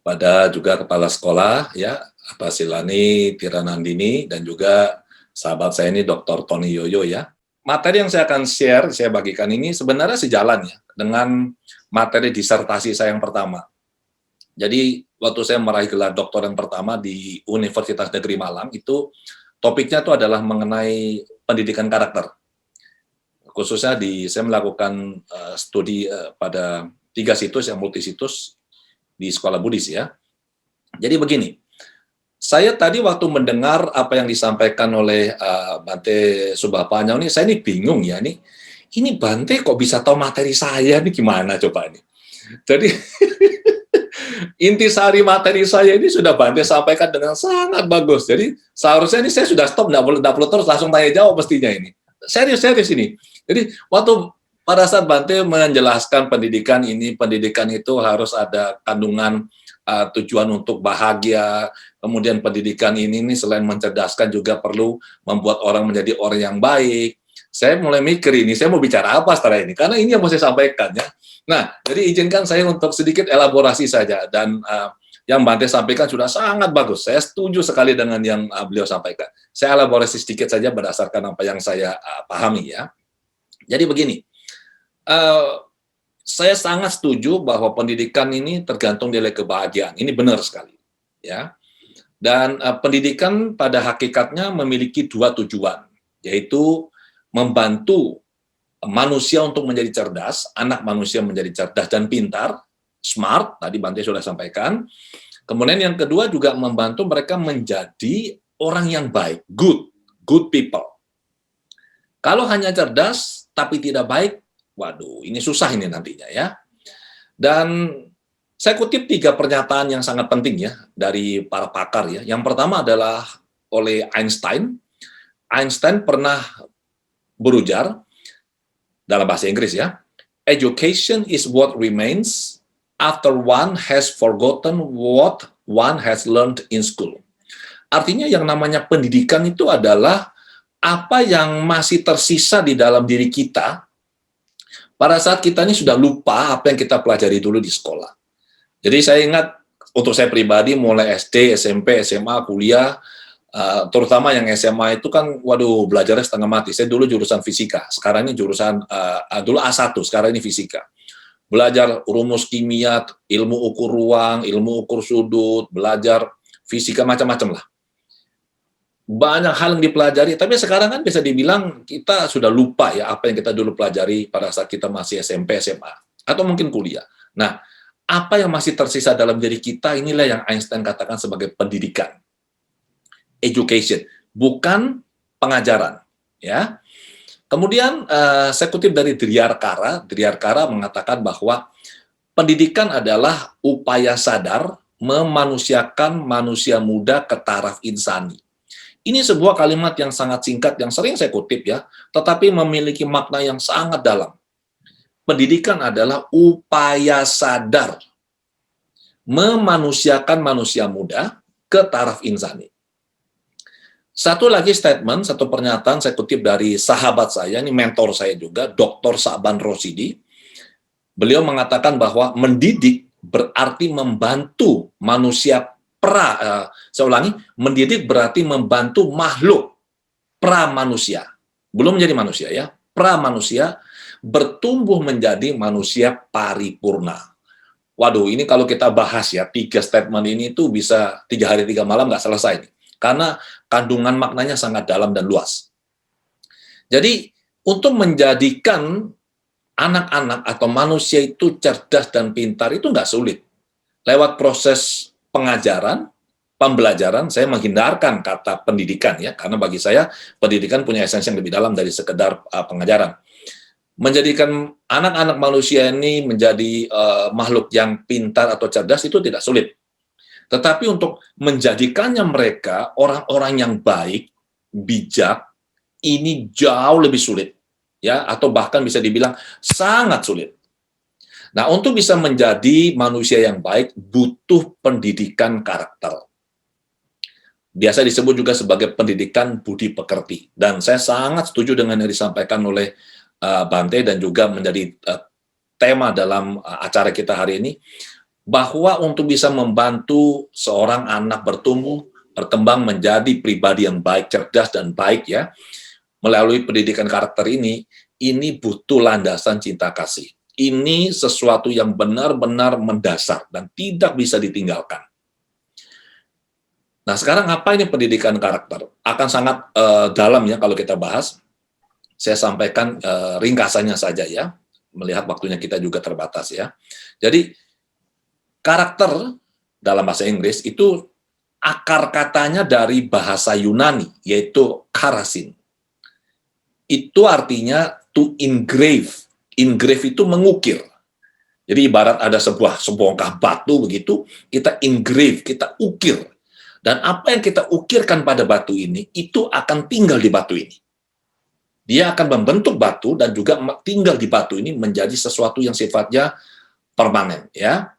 J: Pada juga kepala sekolah, ya, Pak Silani Tiranandini, dan juga sahabat saya ini Dr. Tony Yoyo ya. Materi yang saya akan share, saya bagikan ini sebenarnya sejalan ya dengan materi disertasi saya yang pertama. Jadi waktu saya meraih gelar doktor yang pertama di Universitas Negeri Malang, itu topiknya itu adalah mengenai pendidikan karakter. Khususnya saya melakukan studi pada 3 situs yang multisitus di sekolah Buddhis ya. Jadi begini, saya tadi waktu mendengar apa yang disampaikan oleh Bante Subapanyo ini, saya ini bingung ya, ini Bante kok bisa tahu materi saya, ini gimana coba ini. Jadi Intisari materi saya ini sudah Bante sampaikan dengan sangat bagus. Jadi seharusnya ini saya sudah stop, nggak perlu terus langsung tanya jawab mestinya ini. Serius ini. Jadi waktu pada saat Bante menjelaskan pendidikan itu harus ada kandungan tujuan untuk bahagia, kemudian pendidikan ini selain mencerdaskan juga perlu membuat orang menjadi orang yang baik. Saya mulai mikir ini, saya mau bicara apa setelah ini, karena ini yang mau saya sampaikan ya. Nah, jadi izinkan saya untuk sedikit elaborasi saja, dan yang Bante sampaikan sudah sangat bagus. Saya setuju sekali dengan yang beliau sampaikan. Saya elaborasi sedikit saja berdasarkan apa yang saya pahami ya. Jadi begini, saya sangat setuju bahwa pendidikan ini tergantung nilai kebahagiaan. Ini benar sekali, ya. Dan pendidikan pada hakikatnya memiliki dua tujuan, yaitu membantu manusia untuk menjadi cerdas, anak manusia menjadi cerdas dan pintar, smart. Tadi Bante sudah sampaikan. Kemudian yang kedua juga membantu mereka menjadi orang yang baik, good people. Kalau hanya cerdas tapi tidak baik, waduh, ini susah ini nantinya ya. Dan saya kutip 3 pernyataan yang sangat penting ya dari para pakar ya. Yang pertama adalah oleh Einstein. Einstein pernah berujar dalam bahasa Inggris ya, education is what remains after one has forgotten what one has learned in school. Artinya yang namanya pendidikan itu adalah apa yang masih tersisa di dalam diri kita pada saat kita ini sudah lupa apa yang kita pelajari dulu di sekolah. Jadi saya ingat untuk saya pribadi mulai SD, SMP, SMA, kuliah, terutama yang SMA itu kan, waduh, belajarnya setengah mati. Saya dulu jurusan fisika, sekarang ini jurusan, dulu A1, sekarang ini fisika. Belajar rumus kimia, ilmu ukur ruang, ilmu ukur sudut, belajar fisika, macam-macam lah. Banyak hal yang dipelajari, tapi sekarang kan bisa dibilang kita sudah lupa ya apa yang kita dulu pelajari pada saat kita masih SMP, SMA, atau mungkin kuliah. Nah, apa yang masih tersisa dalam diri kita, inilah yang Einstein katakan sebagai pendidikan. Education, bukan pengajaran. Ya. Kemudian saya kutip dari Dryarkara mengatakan bahwa pendidikan adalah upaya sadar memanusiakan manusia muda ke taraf insani. Ini sebuah kalimat yang sangat singkat, yang sering saya kutip ya, tetapi memiliki makna yang sangat dalam. Pendidikan adalah upaya sadar memanusiakan manusia muda ke taraf insani. Satu lagi statement, satu pernyataan saya kutip dari sahabat saya, ini mentor saya juga, Dr. Sa'ban Rosidi. Beliau mengatakan bahwa mendidik berarti membantu manusia saya ulangi, mendidik berarti membantu makhluk pra-manusia. Belum menjadi manusia ya, pra-manusia bertumbuh menjadi manusia paripurna. Waduh, ini kalau kita bahas ya, 3 statement ini tuh bisa 3 hari 3 malam nggak selesai nih. Karena kandungan maknanya sangat dalam dan luas. Jadi, untuk menjadikan anak-anak atau manusia itu cerdas dan pintar itu nggak sulit. Lewat proses pengajaran, pembelajaran, saya menghindarkan kata pendidikan ya, karena bagi saya pendidikan punya esensi yang lebih dalam dari sekedar pengajaran. Menjadikan anak-anak manusia ini menjadi makhluk yang pintar atau cerdas itu tidak sulit. Tetapi untuk menjadikannya mereka orang-orang yang baik, bijak, ini jauh lebih sulit, ya, atau bahkan bisa dibilang sangat sulit. Nah, untuk bisa menjadi manusia yang baik, butuh pendidikan karakter. Biasa disebut juga sebagai pendidikan budi pekerti. Dan saya sangat setuju dengan yang disampaikan oleh Bante dan juga menjadi tema dalam acara kita hari ini, bahwa untuk bisa membantu seorang anak bertumbuh, berkembang menjadi pribadi yang baik, cerdas, dan baik, ya, melalui pendidikan karakter ini butuh landasan cinta kasih. Ini sesuatu yang benar-benar mendasar dan tidak bisa ditinggalkan. Nah, sekarang apa ini pendidikan karakter? Akan sangat dalam ya kalau kita bahas. Saya sampaikan ringkasannya saja ya, melihat waktunya kita juga terbatas ya. Jadi, karakter dalam bahasa Inggris itu akar katanya dari bahasa Yunani, yaitu karasin. Itu artinya to engrave. Engrave itu mengukir. Jadi ibarat ada sebuah sebongkah batu begitu, kita engrave, kita ukir. Dan apa yang kita ukirkan pada batu ini, itu akan tinggal di batu ini. Dia akan membentuk batu dan juga tinggal di batu ini menjadi sesuatu yang sifatnya permanen. Ya,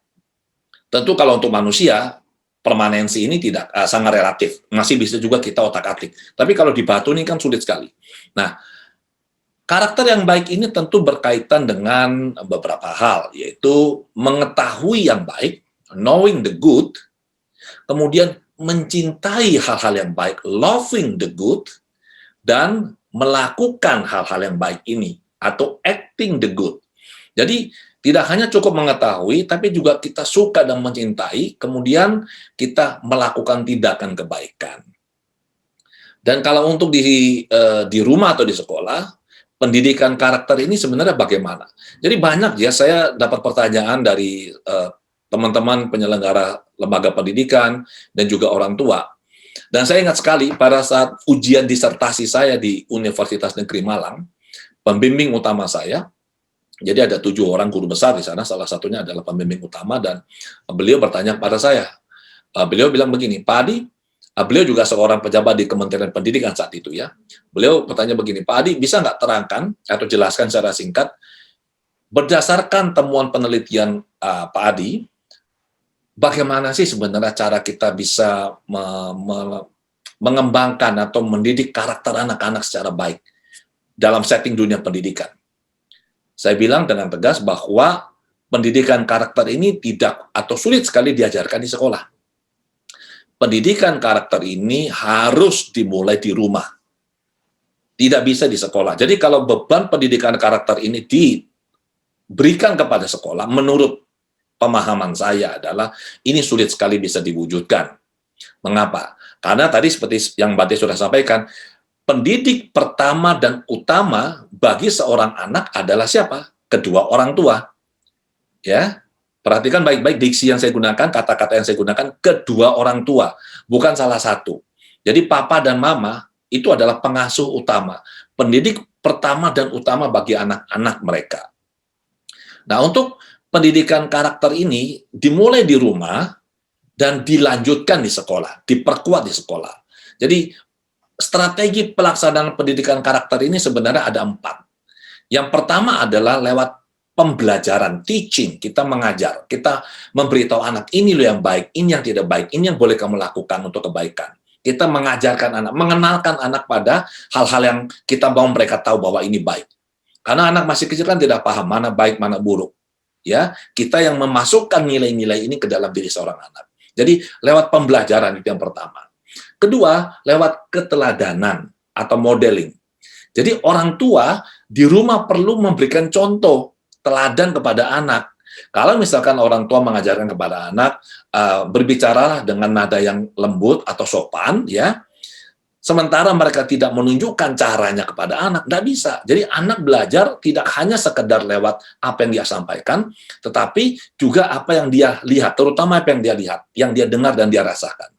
J: tentu kalau untuk manusia, permanensi ini tidak sangat relatif. Masih bisa juga kita otak-atik. Tapi kalau di batu ini kan sulit sekali. Nah, karakter yang baik ini tentu berkaitan dengan beberapa hal, yaitu mengetahui yang baik, knowing the good, kemudian mencintai hal-hal yang baik, loving the good, dan melakukan hal-hal yang baik ini, atau acting the good. Jadi, tidak hanya cukup mengetahui, tapi juga kita suka dan mencintai, kemudian kita melakukan tindakan kebaikan. Dan kalau untuk di rumah atau di sekolah, pendidikan karakter ini sebenarnya bagaimana? Jadi banyak ya, saya dapat pertanyaan dari teman-teman penyelenggara lembaga pendidikan dan juga orang tua. Dan saya ingat sekali pada saat ujian disertasi saya di Universitas Negeri Malang, pembimbing utama saya, jadi ada 7 orang guru besar di sana, salah satunya adalah pembimbing utama, dan beliau bertanya kepada saya. Beliau bilang begini, Pak Adi, beliau juga seorang pejabat di Kementerian Pendidikan saat itu ya. Beliau bertanya begini, Pak Adi, bisa nggak terangkan atau jelaskan secara singkat, berdasarkan temuan penelitian Pak Adi, bagaimana sih sebenarnya cara kita bisa mengembangkan atau mendidik karakter anak-anak secara baik dalam setting dunia pendidikan? Saya bilang dengan tegas bahwa pendidikan karakter ini tidak atau sulit sekali diajarkan di sekolah. Pendidikan karakter ini harus dimulai di rumah. Tidak bisa di sekolah. Jadi kalau beban pendidikan karakter ini diberikan kepada sekolah, menurut pemahaman saya adalah ini sulit sekali bisa diwujudkan. Mengapa? Karena tadi seperti yang Bante sudah sampaikan, pendidik pertama dan utama bagi seorang anak adalah siapa? Kedua orang tua. Ya, perhatikan baik-baik diksi yang saya gunakan, kata-kata yang saya gunakan, kedua orang tua, bukan salah satu. Jadi papa dan mama itu adalah pengasuh utama, pendidik pertama dan utama bagi anak-anak mereka. Nah, untuk pendidikan karakter ini dimulai di rumah dan dilanjutkan di sekolah, diperkuat di sekolah. Jadi strategi pelaksanaan pendidikan karakter ini sebenarnya ada 4. Yang pertama adalah lewat pembelajaran, teaching, kita mengajar, kita memberitahu anak, ini loh yang baik, ini yang tidak baik, ini yang boleh kamu lakukan untuk kebaikan. Kita mengajarkan anak, mengenalkan anak pada hal-hal yang kita mau mereka tahu bahwa ini baik. Karena anak masih kecil kan tidak paham mana baik, mana buruk. Ya, kita yang memasukkan nilai-nilai ini ke dalam diri seorang anak. Jadi lewat pembelajaran itu yang pertama. Kedua, lewat keteladanan atau modeling. Jadi orang tua di rumah perlu memberikan contoh teladan kepada anak. Kalau misalkan orang tua mengajarkan kepada anak, berbicaralah dengan nada yang lembut atau sopan, ya. Sementara mereka tidak menunjukkan caranya kepada anak, tidak bisa. Jadi anak belajar tidak hanya sekedar lewat apa yang dia sampaikan, tetapi juga apa yang dia lihat, terutama apa yang dia lihat, yang dia dengar dan dia rasakan.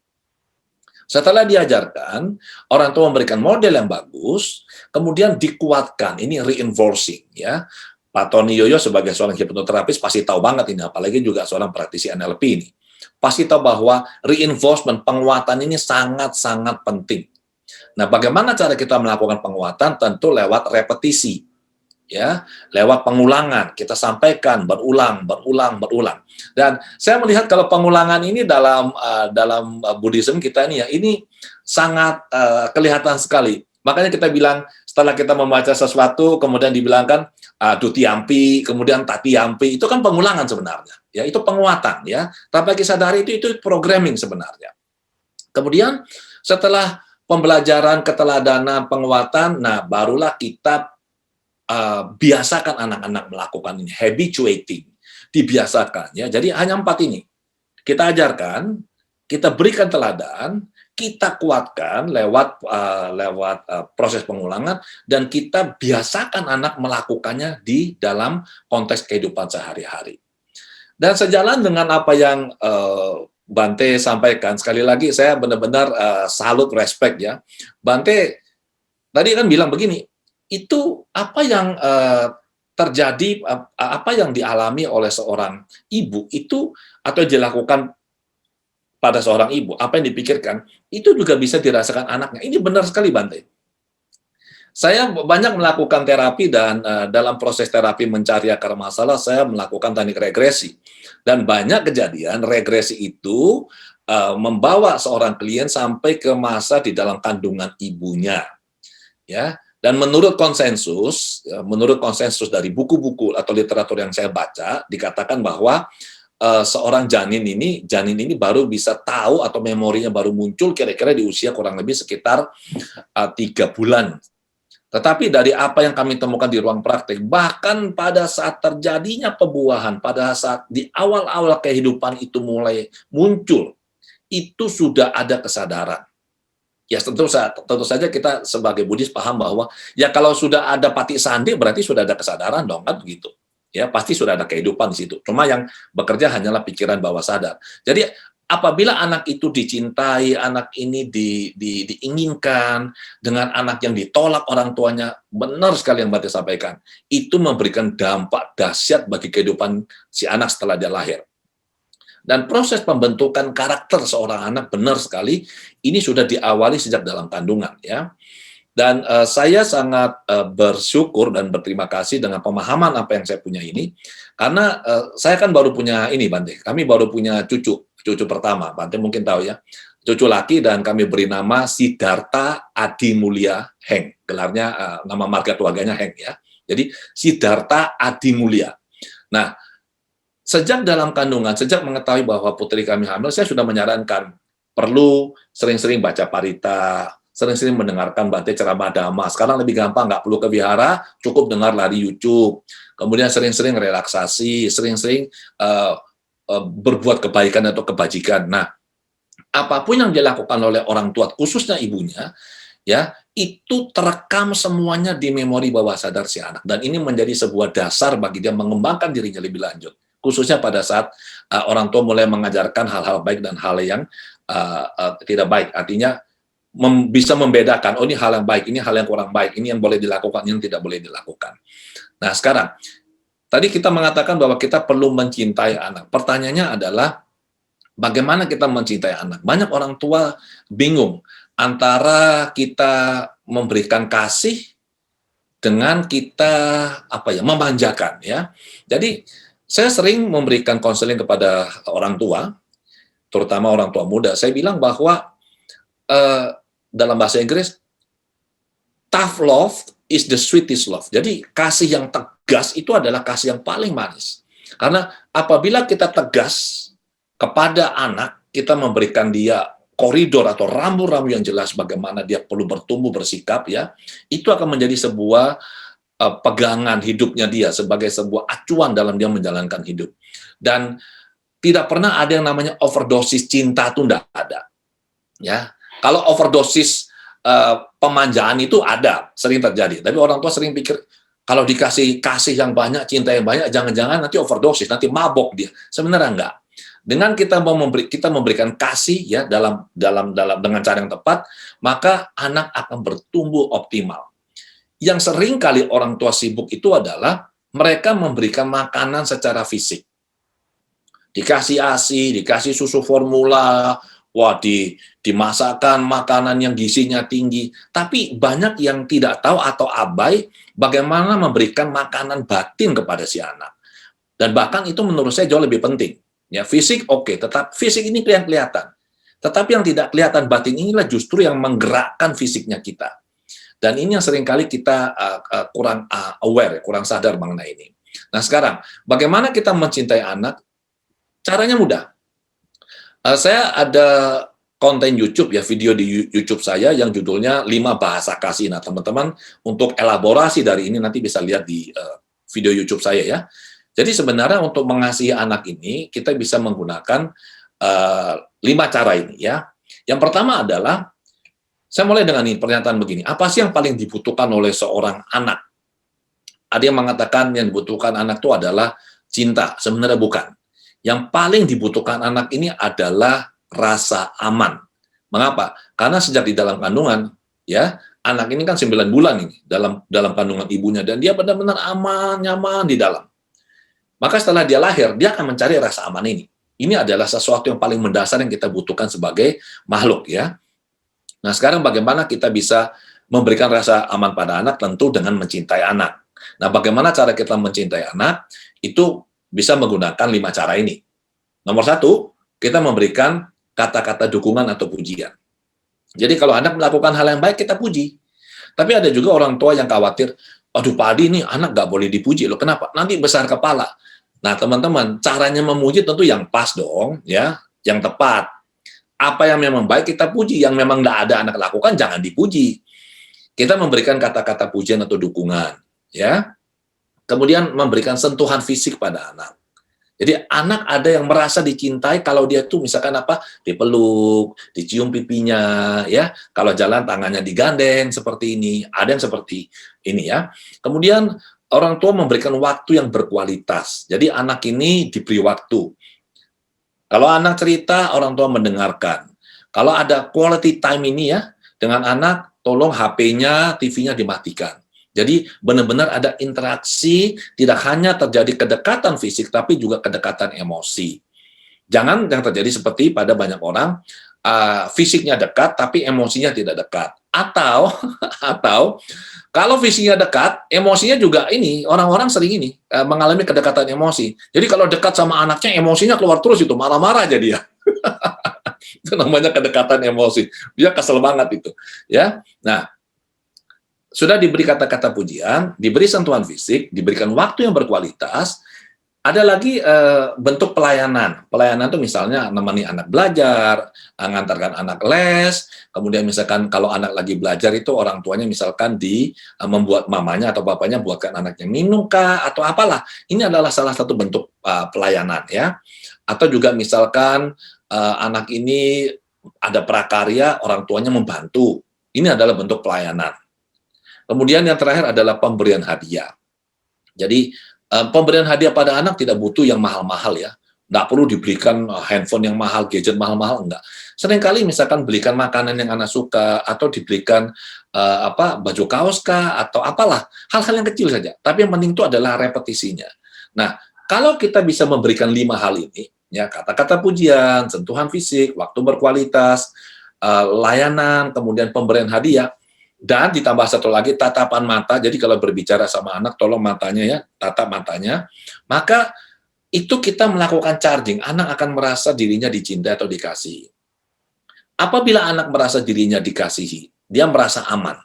J: Setelah diajarkan, orang tua memberikan model yang bagus, kemudian dikuatkan, ini reinforcing, ya. Pak Tony Yoyo sebagai seorang hipnoterapis pasti tahu banget ini, apalagi juga seorang praktisi NLP ini. Pasti tahu bahwa reinforcement, penguatan ini sangat-sangat penting. Nah, bagaimana cara kita melakukan penguatan? Tentu lewat repetisi, ya, lewat pengulangan. Kita sampaikan berulang. Dan saya melihat kalau pengulangan ini dalam Buddhism kita ini ya, ini sangat kelihatan sekali. Makanya kita bilang setelah kita membaca sesuatu, kemudian dibilangkan dutiyampi, kemudian tatiyampi, itu kan pengulangan sebenarnya. Ya, itu penguatan, ya. Tanpa kita sadari itu programming sebenarnya. Kemudian setelah pembelajaran, keteladanan, penguatan, nah barulah kita biasakan anak-anak melakukan ini, habituating, dibiasakan, ya. Jadi hanya 4 ini. Kita ajarkan, kita berikan teladan, kita kuatkan lewat proses pengulangan, dan kita biasakan anak melakukannya di dalam konteks kehidupan sehari-hari. Dan sejalan dengan apa yang Bante sampaikan, sekali lagi saya benar-benar salut, respect, ya. Bante tadi kan bilang begini, itu apa yang terjadi apa yang dialami oleh seorang ibu itu atau yang dilakukan pada seorang ibu, apa yang dipikirkan itu juga bisa dirasakan anaknya. Ini benar sekali Bante. Saya banyak melakukan terapi dan dalam proses terapi mencari akar masalah saya melakukan teknik regresi. Dan banyak kejadian regresi itu membawa seorang klien sampai ke masa di dalam kandungan ibunya. Ya. Dan menurut konsensus dari buku-buku atau literatur yang saya baca, dikatakan bahwa seorang janin ini baru bisa tahu atau memorinya baru muncul kira-kira di usia kurang lebih sekitar 3 bulan. Tetapi dari apa yang kami temukan di ruang praktik, bahkan pada saat terjadinya pembuahan, pada saat di awal-awal kehidupan itu mulai muncul, itu sudah ada kesadaran. Ya tentu saja kita sebagai Buddhis paham bahwa ya kalau sudah ada pati sandi berarti sudah ada kesadaran dong kan begitu. Ya pasti sudah ada kehidupan di situ. Cuma yang bekerja hanyalah pikiran bawah sadar. Jadi apabila anak itu dicintai, anak ini diinginkan dengan anak yang ditolak orang tuanya, benar sekali yang Bante sampaikan. Itu memberikan dampak dahsyat bagi kehidupan si anak setelah dia lahir. Dan proses pembentukan karakter seorang anak benar sekali ini sudah diawali sejak dalam kandungan ya. Dan saya sangat bersyukur dan berterima kasih dengan pemahaman apa yang saya punya ini karena saya kan baru punya ini Bante. Kami baru punya cucu pertama. Bante mungkin tahu ya. Cucu laki dan kami beri nama Siddhartha Adi Mulia Heng. Gelarnya nama marga keluarganya Heng ya. Jadi Siddhartha Adi Mulia. Nah, sejak dalam kandungan, sejak mengetahui bahwa putri kami hamil, saya sudah menyarankan perlu sering-sering baca parita, sering-sering mendengarkan Bante ceramah dhamma. Sekarang lebih gampang, nggak perlu ke wihara, cukup dengarlah di YouTube. Kemudian sering-sering relaksasi, sering-sering berbuat kebaikan atau kebajikan. Nah, apapun yang dilakukan oleh orang tua, khususnya ibunya, ya itu terekam semuanya di memori bawah sadar si anak. Dan ini menjadi sebuah dasar bagi dia mengembangkan dirinya lebih lanjut. Khususnya pada saat orang tua mulai mengajarkan hal-hal baik dan hal yang tidak baik. Artinya bisa membedakan, oh ini hal yang baik, ini hal yang kurang baik, ini yang boleh dilakukan, ini yang tidak boleh dilakukan. Nah sekarang, tadi kita mengatakan bahwa kita perlu mencintai anak. Pertanyaannya adalah, bagaimana kita mencintai anak? Banyak orang tua bingung antara kita memberikan kasih dengan kita memanjakan ya. Jadi saya sering memberikan konseling kepada orang tua, terutama orang tua muda. Saya bilang bahwa dalam bahasa Inggris, tough love is the sweetest love. Jadi kasih yang tegas itu adalah kasih yang paling manis. Karena apabila kita tegas kepada anak, kita memberikan dia koridor atau rambu-rambu yang jelas bagaimana dia perlu bertumbuh bersikap ya, itu akan menjadi sebuah pegangan hidupnya dia sebagai sebuah acuan dalam dia menjalankan hidup. Dan tidak pernah ada yang namanya overdosis cinta itu tidak ada. Ya, kalau overdosis pemanjaan itu ada, sering terjadi. Tapi orang tua sering pikir kalau dikasih kasih yang banyak, cinta yang banyak, jangan-jangan nanti overdosis, nanti mabok dia. Sebenarnya enggak. Dengan kita memberikan kasih ya dengan cara yang tepat, maka anak akan bertumbuh optimal. Yang sering kali orang tua sibuk itu adalah mereka memberikan makanan secara fisik. Dikasih ASI, dikasih susu formula, dimasakkan makanan yang gizinya tinggi. Tapi banyak yang tidak tahu atau abai bagaimana memberikan makanan batin kepada si anak. Dan bahkan itu menurut saya jauh lebih penting. Ya, fisik oke, tetap fisik ini yang kelihatan. Tetapi yang tidak kelihatan batin inilah justru yang menggerakkan fisiknya kita. Dan ini yang seringkali kita kurang aware, kurang sadar mengenai ini. Nah sekarang, bagaimana kita mencintai anak? Caranya mudah. Saya ada konten YouTube ya, video di YouTube saya yang judulnya 5 bahasa kasih. Nah teman-teman, untuk elaborasi dari ini nanti bisa lihat di video YouTube saya ya. Jadi sebenarnya untuk mengasihi anak ini, kita bisa menggunakan 5 cara ini ya. Yang pertama adalah, saya mulai dengan ini, pernyataan begini, apa sih yang paling dibutuhkan oleh seorang anak? Ada yang mengatakan yang dibutuhkan anak itu adalah cinta, sebenarnya bukan. Yang paling dibutuhkan anak ini adalah rasa aman. Mengapa? Karena sejak di dalam kandungan, ya anak ini kan 9 bulan ini dalam kandungan ibunya, dan dia benar-benar aman, nyaman di dalam. Maka setelah dia lahir, dia akan mencari rasa aman ini. Ini adalah sesuatu yang paling mendasar yang kita butuhkan sebagai makhluk, ya. Nah, sekarang bagaimana kita bisa memberikan rasa aman pada anak? Tentu dengan mencintai anak. Nah, bagaimana cara kita mencintai anak? Itu bisa menggunakan 5 cara ini. Nomor 1, kita memberikan kata-kata dukungan atau pujian. Jadi kalau anak melakukan hal yang baik, kita puji. Tapi ada juga orang tua yang khawatir, aduh Pak Adi, ini anak nggak boleh dipuji loh. Kenapa? Nanti besar kepala. Nah, teman-teman, caranya memuji tentu yang pas dong, ya, yang tepat. Apa yang memang baik kita puji, yang memang nggak ada anak lakukan jangan dipuji. Kita memberikan kata-kata pujian atau dukungan, ya. Kemudian memberikan sentuhan fisik pada anak. Jadi anak ada yang merasa dicintai kalau dia tuh misalkan apa, dipeluk, dicium pipinya, ya. Kalau jalan tangannya digandeng seperti ini, ada yang seperti ini, ya. Kemudian orang tua memberikan waktu yang berkualitas. Jadi anak ini diberi waktu. Kalau anak cerita, orang tua mendengarkan. Kalau ada quality time ini ya, dengan anak, tolong HP-nya, TV-nya dimatikan. Jadi benar-benar ada interaksi, tidak hanya terjadi kedekatan fisik, tapi juga kedekatan emosi. Jangan yang terjadi seperti pada banyak orang, fisiknya dekat, tapi emosinya tidak dekat. Atau kalau fisiknya dekat, emosinya juga ini, orang-orang sering ini, mengalami kedekatan emosi. Jadi kalau dekat sama anaknya, emosinya keluar terus itu, marah-marah jadi ya. Itu namanya kedekatan emosi. Dia kesel banget itu. Ya. Nah, sudah diberi kata-kata pujian, diberi sentuhan fisik, diberikan waktu yang berkualitas, ada lagi bentuk pelayanan. Pelayanan itu misalnya menemani anak belajar, mengantarkan anak les, kemudian misalkan kalau anak lagi belajar itu orang tuanya misalkan membuat mamanya atau bapaknya buatkan anaknya minum kah, atau apalah. Ini adalah salah satu bentuk pelayanan ya. Atau juga misalkan anak ini ada prakarya, orang tuanya membantu. Ini adalah bentuk pelayanan. Kemudian yang terakhir adalah pemberian hadiah. Jadi pemberian hadiah pada anak tidak butuh yang mahal-mahal ya. Nggak perlu diberikan handphone yang mahal, gadget mahal-mahal, enggak. Seringkali misalkan belikan makanan yang anak suka, atau diberikan baju kaos kah, atau apalah. Hal-hal yang kecil saja. Tapi yang penting itu adalah repetisinya. Nah, kalau kita bisa memberikan 5 hal ini, ya kata-kata pujian, sentuhan fisik, waktu berkualitas, layanan, kemudian pemberian hadiah, dan ditambah satu lagi tatapan mata. Jadi kalau berbicara sama anak, tolong matanya ya, tatap matanya. Maka itu kita melakukan charging. Anak akan merasa dirinya dicintai atau dikasihi. Apabila anak merasa dirinya dikasihi, dia merasa aman.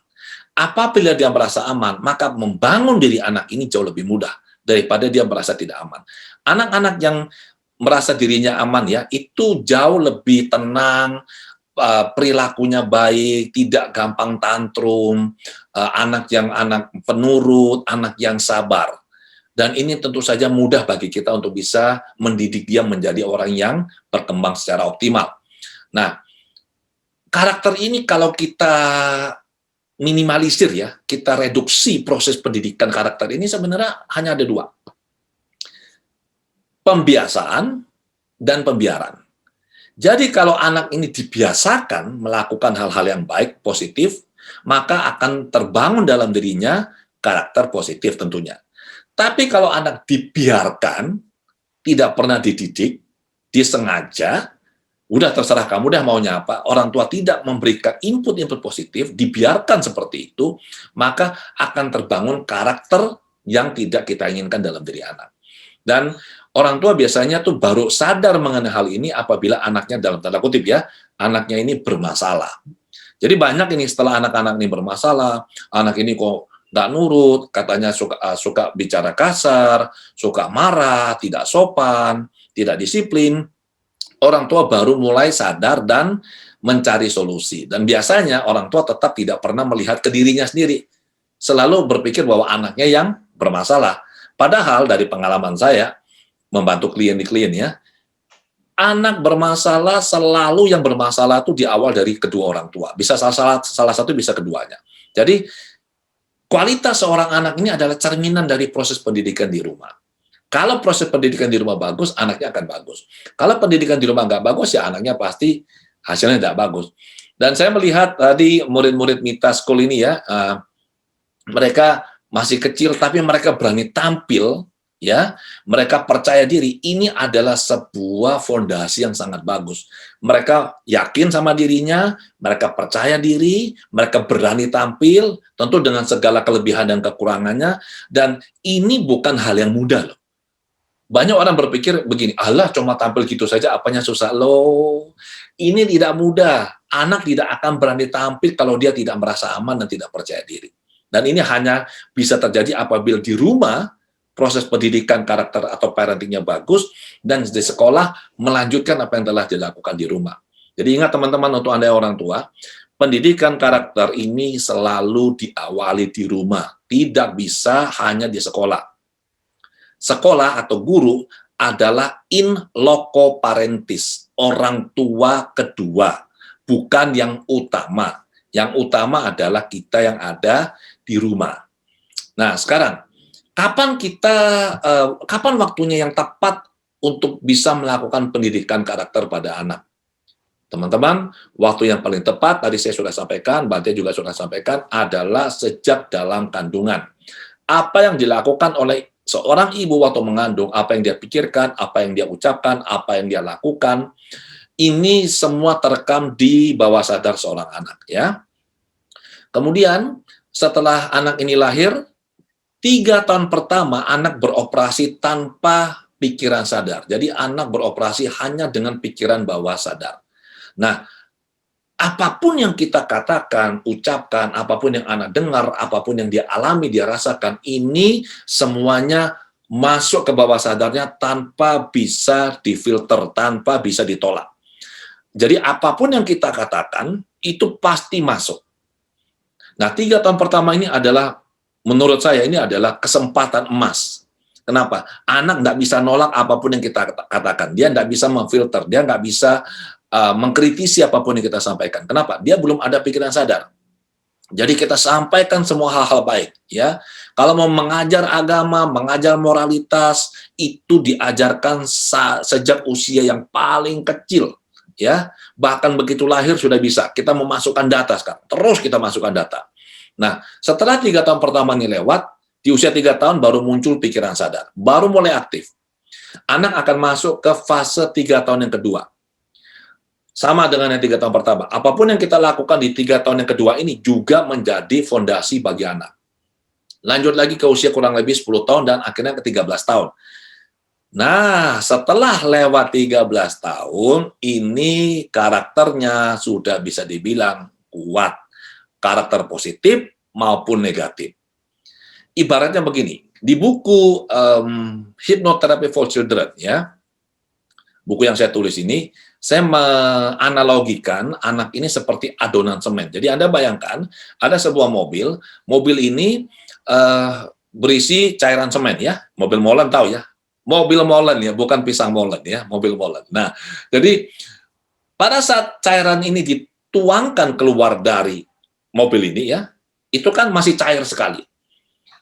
J: Apabila dia merasa aman, maka membangun diri anak ini jauh lebih mudah daripada dia merasa tidak aman. Anak-anak yang merasa dirinya aman ya, itu jauh lebih tenang, perilakunya baik, tidak gampang tantrum, anak penurut, anak yang sabar. Dan ini tentu saja mudah bagi kita untuk bisa mendidik dia menjadi orang yang berkembang secara optimal. Nah, karakter ini kalau kita minimalisir ya, kita reduksi proses pendidikan karakter ini sebenarnya hanya ada 2. Pembiasaan dan pembiaran. Jadi kalau anak ini dibiasakan melakukan hal-hal yang baik, positif, maka akan terbangun dalam dirinya karakter positif tentunya. Tapi kalau anak dibiarkan, tidak pernah dididik, disengaja, udah terserah kamu dah maunya apa, orang tua tidak memberikan input-input positif, dibiarkan seperti itu, maka akan terbangun karakter yang tidak kita inginkan dalam diri anak. Dan orang tua biasanya tuh baru sadar mengenai hal ini apabila anaknya dalam tanda kutip ya, anaknya ini bermasalah. Jadi banyak ini setelah anak-anak ini bermasalah, anak ini kok nggak nurut, katanya suka bicara kasar, suka marah, tidak sopan, tidak disiplin. Orang tua baru mulai sadar dan mencari solusi. Dan biasanya orang tua tetap tidak pernah melihat ke dirinya sendiri. Selalu berpikir bahwa anaknya yang bermasalah. Padahal dari pengalaman saya, membantu klien ya, anak bermasalah selalu yang bermasalah itu di awal dari kedua orang tua. Bisa salah satu, bisa keduanya. Jadi, kualitas seorang anak ini adalah cerminan dari proses pendidikan di rumah. Kalau proses pendidikan di rumah bagus, anaknya akan bagus. Kalau pendidikan di rumah nggak bagus, ya anaknya pasti hasilnya tidak bagus. Dan saya melihat tadi murid-murid Mita School ini ya, mereka masih kecil tapi mereka berani tampil, ya, mereka percaya diri. Ini adalah sebuah fondasi yang sangat bagus. Mereka yakin sama dirinya, mereka percaya diri, mereka berani tampil, tentu dengan segala kelebihan dan kekurangannya, dan ini bukan hal yang mudah loh. Banyak orang berpikir begini, Allah cuma tampil gitu saja, apanya susah? Loh, ini tidak mudah. Anak tidak akan berani tampil kalau dia tidak merasa aman dan tidak percaya diri. Dan ini hanya bisa terjadi apabila di rumah, proses pendidikan karakter atau parentingnya bagus, dan di sekolah melanjutkan apa yang telah dilakukan di rumah. Jadi ingat teman-teman, untuk Anda orang tua, pendidikan karakter ini selalu diawali di rumah. Tidak bisa hanya di sekolah. Sekolah atau guru adalah in loco parentis, orang tua kedua, bukan yang utama. Yang utama adalah kita yang ada di rumah. Nah, sekarang, kapan waktunya yang tepat untuk bisa melakukan pendidikan karakter pada anak? Teman-teman, waktu yang paling tepat, tadi saya sudah sampaikan, Bante juga sudah sampaikan, adalah sejak dalam kandungan. Apa yang dilakukan oleh seorang ibu waktu mengandung, apa yang dia pikirkan, apa yang dia ucapkan, apa yang dia lakukan, ini semua terekam di bawah sadar seorang anak, ya. Kemudian setelah anak ini lahir, 3 tahun pertama anak beroperasi tanpa pikiran sadar. Jadi anak beroperasi hanya dengan pikiran bawah sadar. Nah, apapun yang kita katakan, ucapkan, apapun yang anak dengar, apapun yang dia alami, dia rasakan, ini semuanya masuk ke bawah sadarnya tanpa bisa difilter, tanpa bisa ditolak. Jadi apapun yang kita katakan, itu pasti masuk. Nah, 3 tahun pertama ini adalah, menurut saya, ini adalah kesempatan emas. Kenapa? Anak nggak bisa nolak apapun yang kita katakan. Dia nggak bisa memfilter, dia nggak bisa mengkritisi apapun yang kita sampaikan. Kenapa? Dia belum ada pikiran sadar. Jadi kita sampaikan semua hal-hal baik, ya. Kalau mau mengajar agama, mengajar moralitas, itu diajarkan sejak usia yang paling kecil, ya. Bahkan begitu lahir sudah bisa. Kita memasukkan data sekarang. Terus kita masukkan data. Nah, setelah 3 tahun pertama ini lewat, di usia 3 tahun baru muncul pikiran sadar, baru mulai aktif. Anak akan masuk ke fase 3 tahun yang kedua. Sama dengan yang 3 tahun pertama. Apapun yang kita lakukan di 3 tahun yang kedua ini juga menjadi fondasi bagi anak. Lanjut lagi ke usia kurang lebih 10 tahun dan akhirnya ke 13 tahun. Nah, setelah lewat 13 tahun, ini karakternya sudah bisa dibilang kuat. Karakter positif maupun negatif. Ibaratnya begini, di buku Hypnotherapy for Children, ya, buku yang saya tulis ini, saya menganalogikan anak ini seperti adonan semen. Jadi Anda bayangkan, ada sebuah mobil, mobil ini berisi cairan semen, ya, mobil molen tahu ya, mobil molen ya, bukan pisang molen ya, mobil molen. Nah, jadi pada saat cairan ini dituangkan keluar dari mobil ini, ya, itu kan masih cair sekali.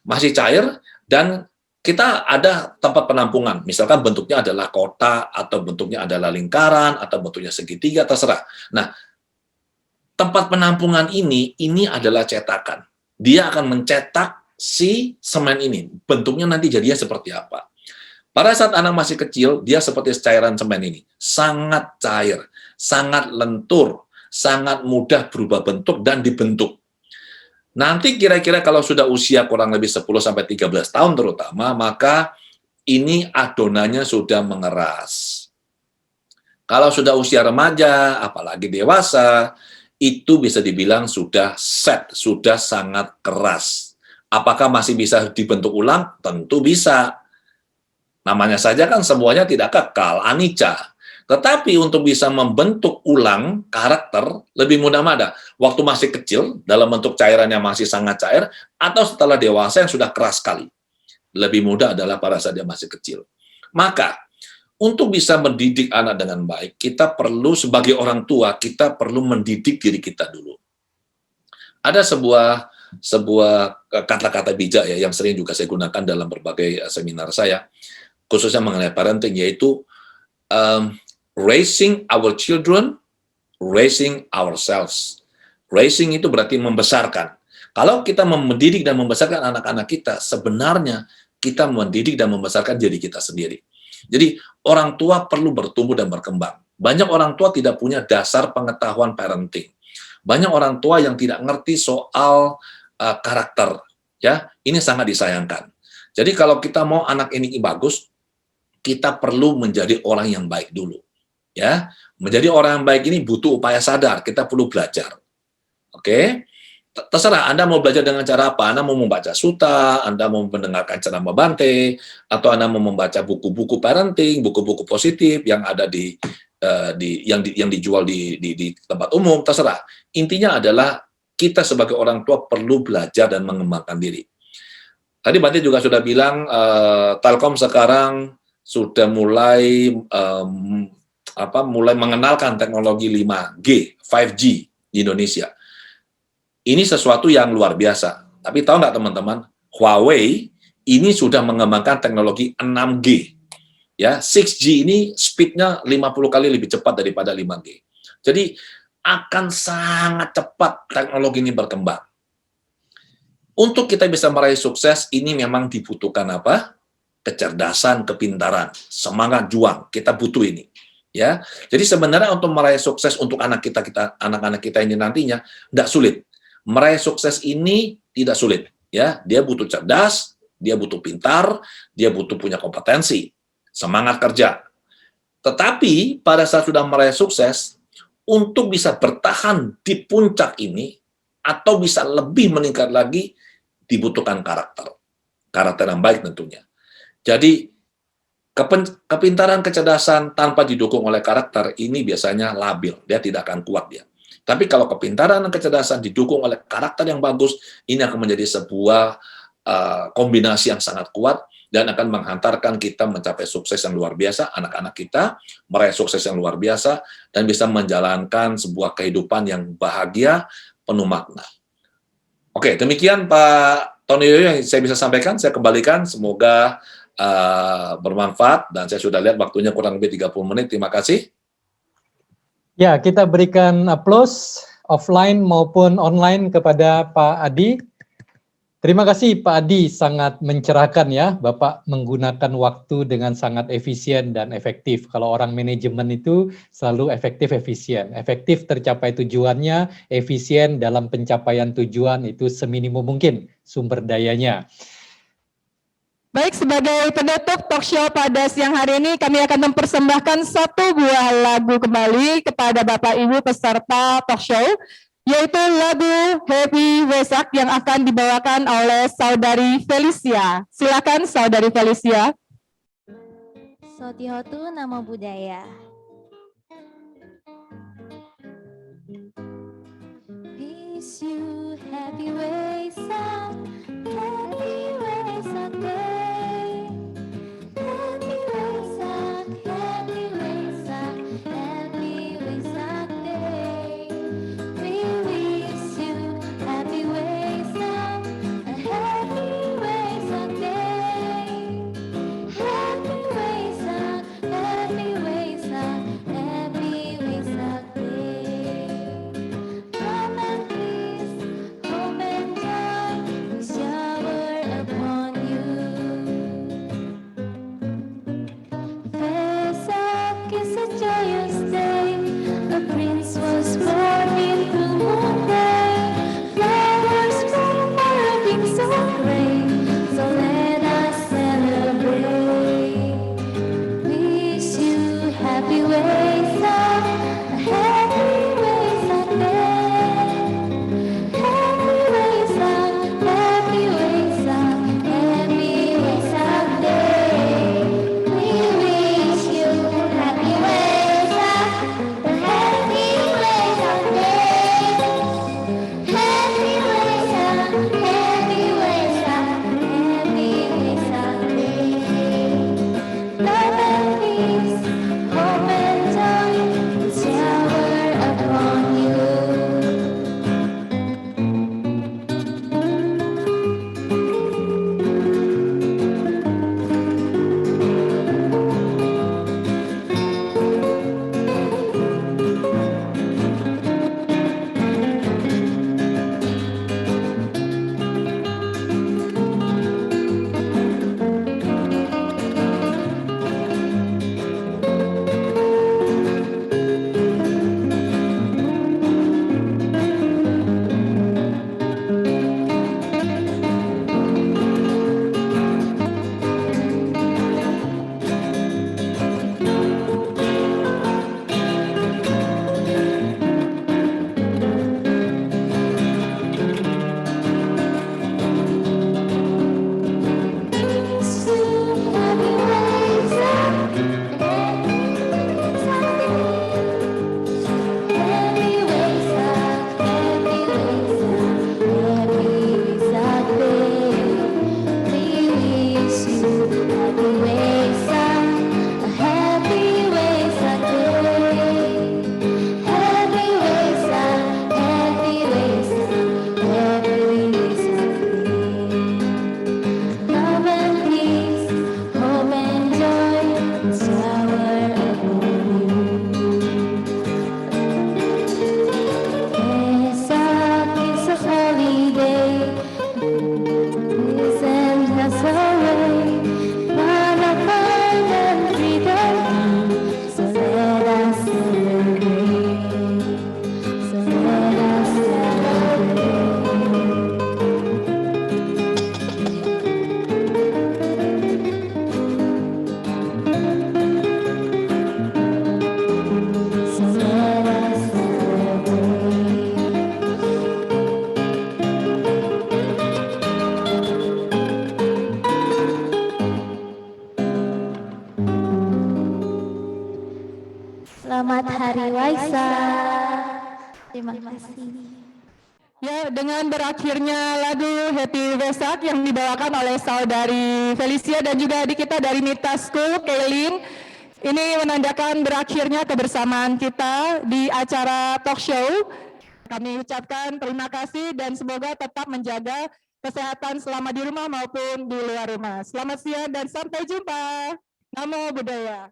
J: Masih cair, dan kita ada tempat penampungan. Misalkan bentuknya adalah kotak, atau bentuknya adalah lingkaran, atau bentuknya segitiga, terserah. Nah, tempat penampungan ini adalah cetakan. Dia akan mencetak si semen ini. Bentuknya nanti jadinya seperti apa. Pada saat anak masih kecil, dia seperti cairan semen ini. Sangat cair, sangat lentur, sangat mudah berubah bentuk dan dibentuk. Nanti kira-kira kalau sudah usia kurang lebih 10-13 tahun terutama, maka ini adonannya sudah mengeras. Kalau sudah usia remaja, apalagi dewasa, itu bisa dibilang sudah set, sudah sangat keras. Apakah masih bisa dibentuk ulang? Tentu bisa. Namanya saja kan semuanya tidak kekal, anicca. Tetapi untuk bisa membentuk ulang karakter, lebih mudah mana? Waktu masih kecil, dalam bentuk cairan yang masih sangat cair, atau setelah dewasa yang sudah keras sekali. Lebih mudah adalah pada saat dia masih kecil. Maka, untuk bisa mendidik anak dengan baik, kita perlu, sebagai orang tua, kita perlu mendidik diri kita dulu. Ada sebuah kata-kata bijak ya, yang sering juga saya gunakan dalam berbagai seminar saya, khususnya mengenai parenting, yaitu raising our children raising ourselves. Raising itu berarti membesarkan. Kalau kita mendidik dan membesarkan anak-anak kita, sebenarnya kita mendidik dan membesarkan diri kita sendiri. Jadi orang tua perlu bertumbuh dan berkembang. Banyak orang tua tidak punya dasar pengetahuan parenting. Banyak orang tua yang tidak ngerti soal karakter. Ya, ini sangat disayangkan. Jadi kalau kita mau anak ini bagus, kita perlu menjadi orang yang baik dulu. Ya, menjadi orang yang baik ini butuh upaya sadar. Kita perlu belajar. Oke, terserah Anda mau belajar dengan cara apa. Anda mau membaca suta, Anda mau mendengarkan ceramah Bante, atau Anda mau membaca buku-buku parenting, buku-buku positif yang ada yang dijual di tempat umum. Terserah. Intinya adalah kita sebagai orang tua perlu belajar dan mengembangkan diri. Tadi Bante juga sudah bilang Telkom sekarang sudah mulai mengenalkan teknologi 5G di Indonesia. Ini sesuatu yang luar biasa. Tapi tahu nggak teman-teman, Huawei ini sudah mengembangkan teknologi 6G. Ya, 6G ini speed-nya 50 kali lebih cepat daripada 5G. Jadi akan sangat cepat teknologi ini berkembang. Untuk kita bisa meraih sukses, ini memang dibutuhkan apa? Kecerdasan, kepintaran, semangat juang. Kita butuh ini. Ya, jadi sebenarnya untuk meraih sukses untuk anak-anak kita ini nantinya tidak sulit. Meraih sukses ini tidak sulit. Ya, dia butuh cerdas, dia butuh pintar, dia butuh punya kompetensi, semangat kerja. Tetapi pada saat sudah meraih sukses, untuk bisa bertahan di puncak ini atau bisa lebih meningkat lagi dibutuhkan karakter yang baik tentunya. Jadi kepintaran, kecerdasan tanpa didukung oleh karakter ini biasanya labil, dia tidak akan kuat dia. Tapi kalau kepintaran dan kecerdasan didukung oleh karakter yang bagus, ini akan menjadi sebuah kombinasi yang sangat kuat dan akan menghantarkan kita mencapai sukses yang luar biasa, anak-anak kita meraih sukses yang luar biasa, dan bisa menjalankan sebuah kehidupan yang bahagia, penuh makna. Oke, demikian Pak Tony Yoyo yang saya bisa sampaikan, saya kembalikan, semoga bermanfaat, dan saya sudah lihat waktunya kurang lebih 30 menit, terima kasih.
B: Ya, kita berikan aplaus offline maupun online kepada Pak Adi. Terima kasih Pak Adi, sangat mencerahkan ya, Bapak menggunakan waktu dengan sangat efisien dan efektif. Kalau orang manajemen itu selalu efektif, efisien. Efektif tercapai tujuannya, efisien dalam pencapaian tujuan itu seminimum mungkin sumber dayanya.
A: Baik, sebagai penutup talk show pada siang hari ini, kami akan mempersembahkan satu buah lagu kembali kepada Bapak Ibu peserta talk show, yaitu lagu Happy Wesak yang akan dibawakan oleh Saudari Felicia. Silakan Saudari Felicia.
C: Sotihotu nama budaya. Wish you happy Wesak, happy Wesak day. Happy Wesak, happy Wesak, happy Wesak day. We wish you happy Wesak, a happy Wesak day. Happy Wesak, happy Wesak, happy Wesak day. Come and please, home and Selamat Hari Waisak. Terima kasih.
A: Ya, dengan berakhirnya lagu Happy Wesak yang dibawakan oleh saudari Felicia dan juga adik kita dari Mita School, Kaylin, ini menandakan berakhirnya kebersamaan kita di acara talk show. Kami ucapkan terima kasih dan semoga tetap menjaga kesehatan selama di rumah maupun di luar rumah. Selamat siang dan sampai jumpa. Namo Buddhaya.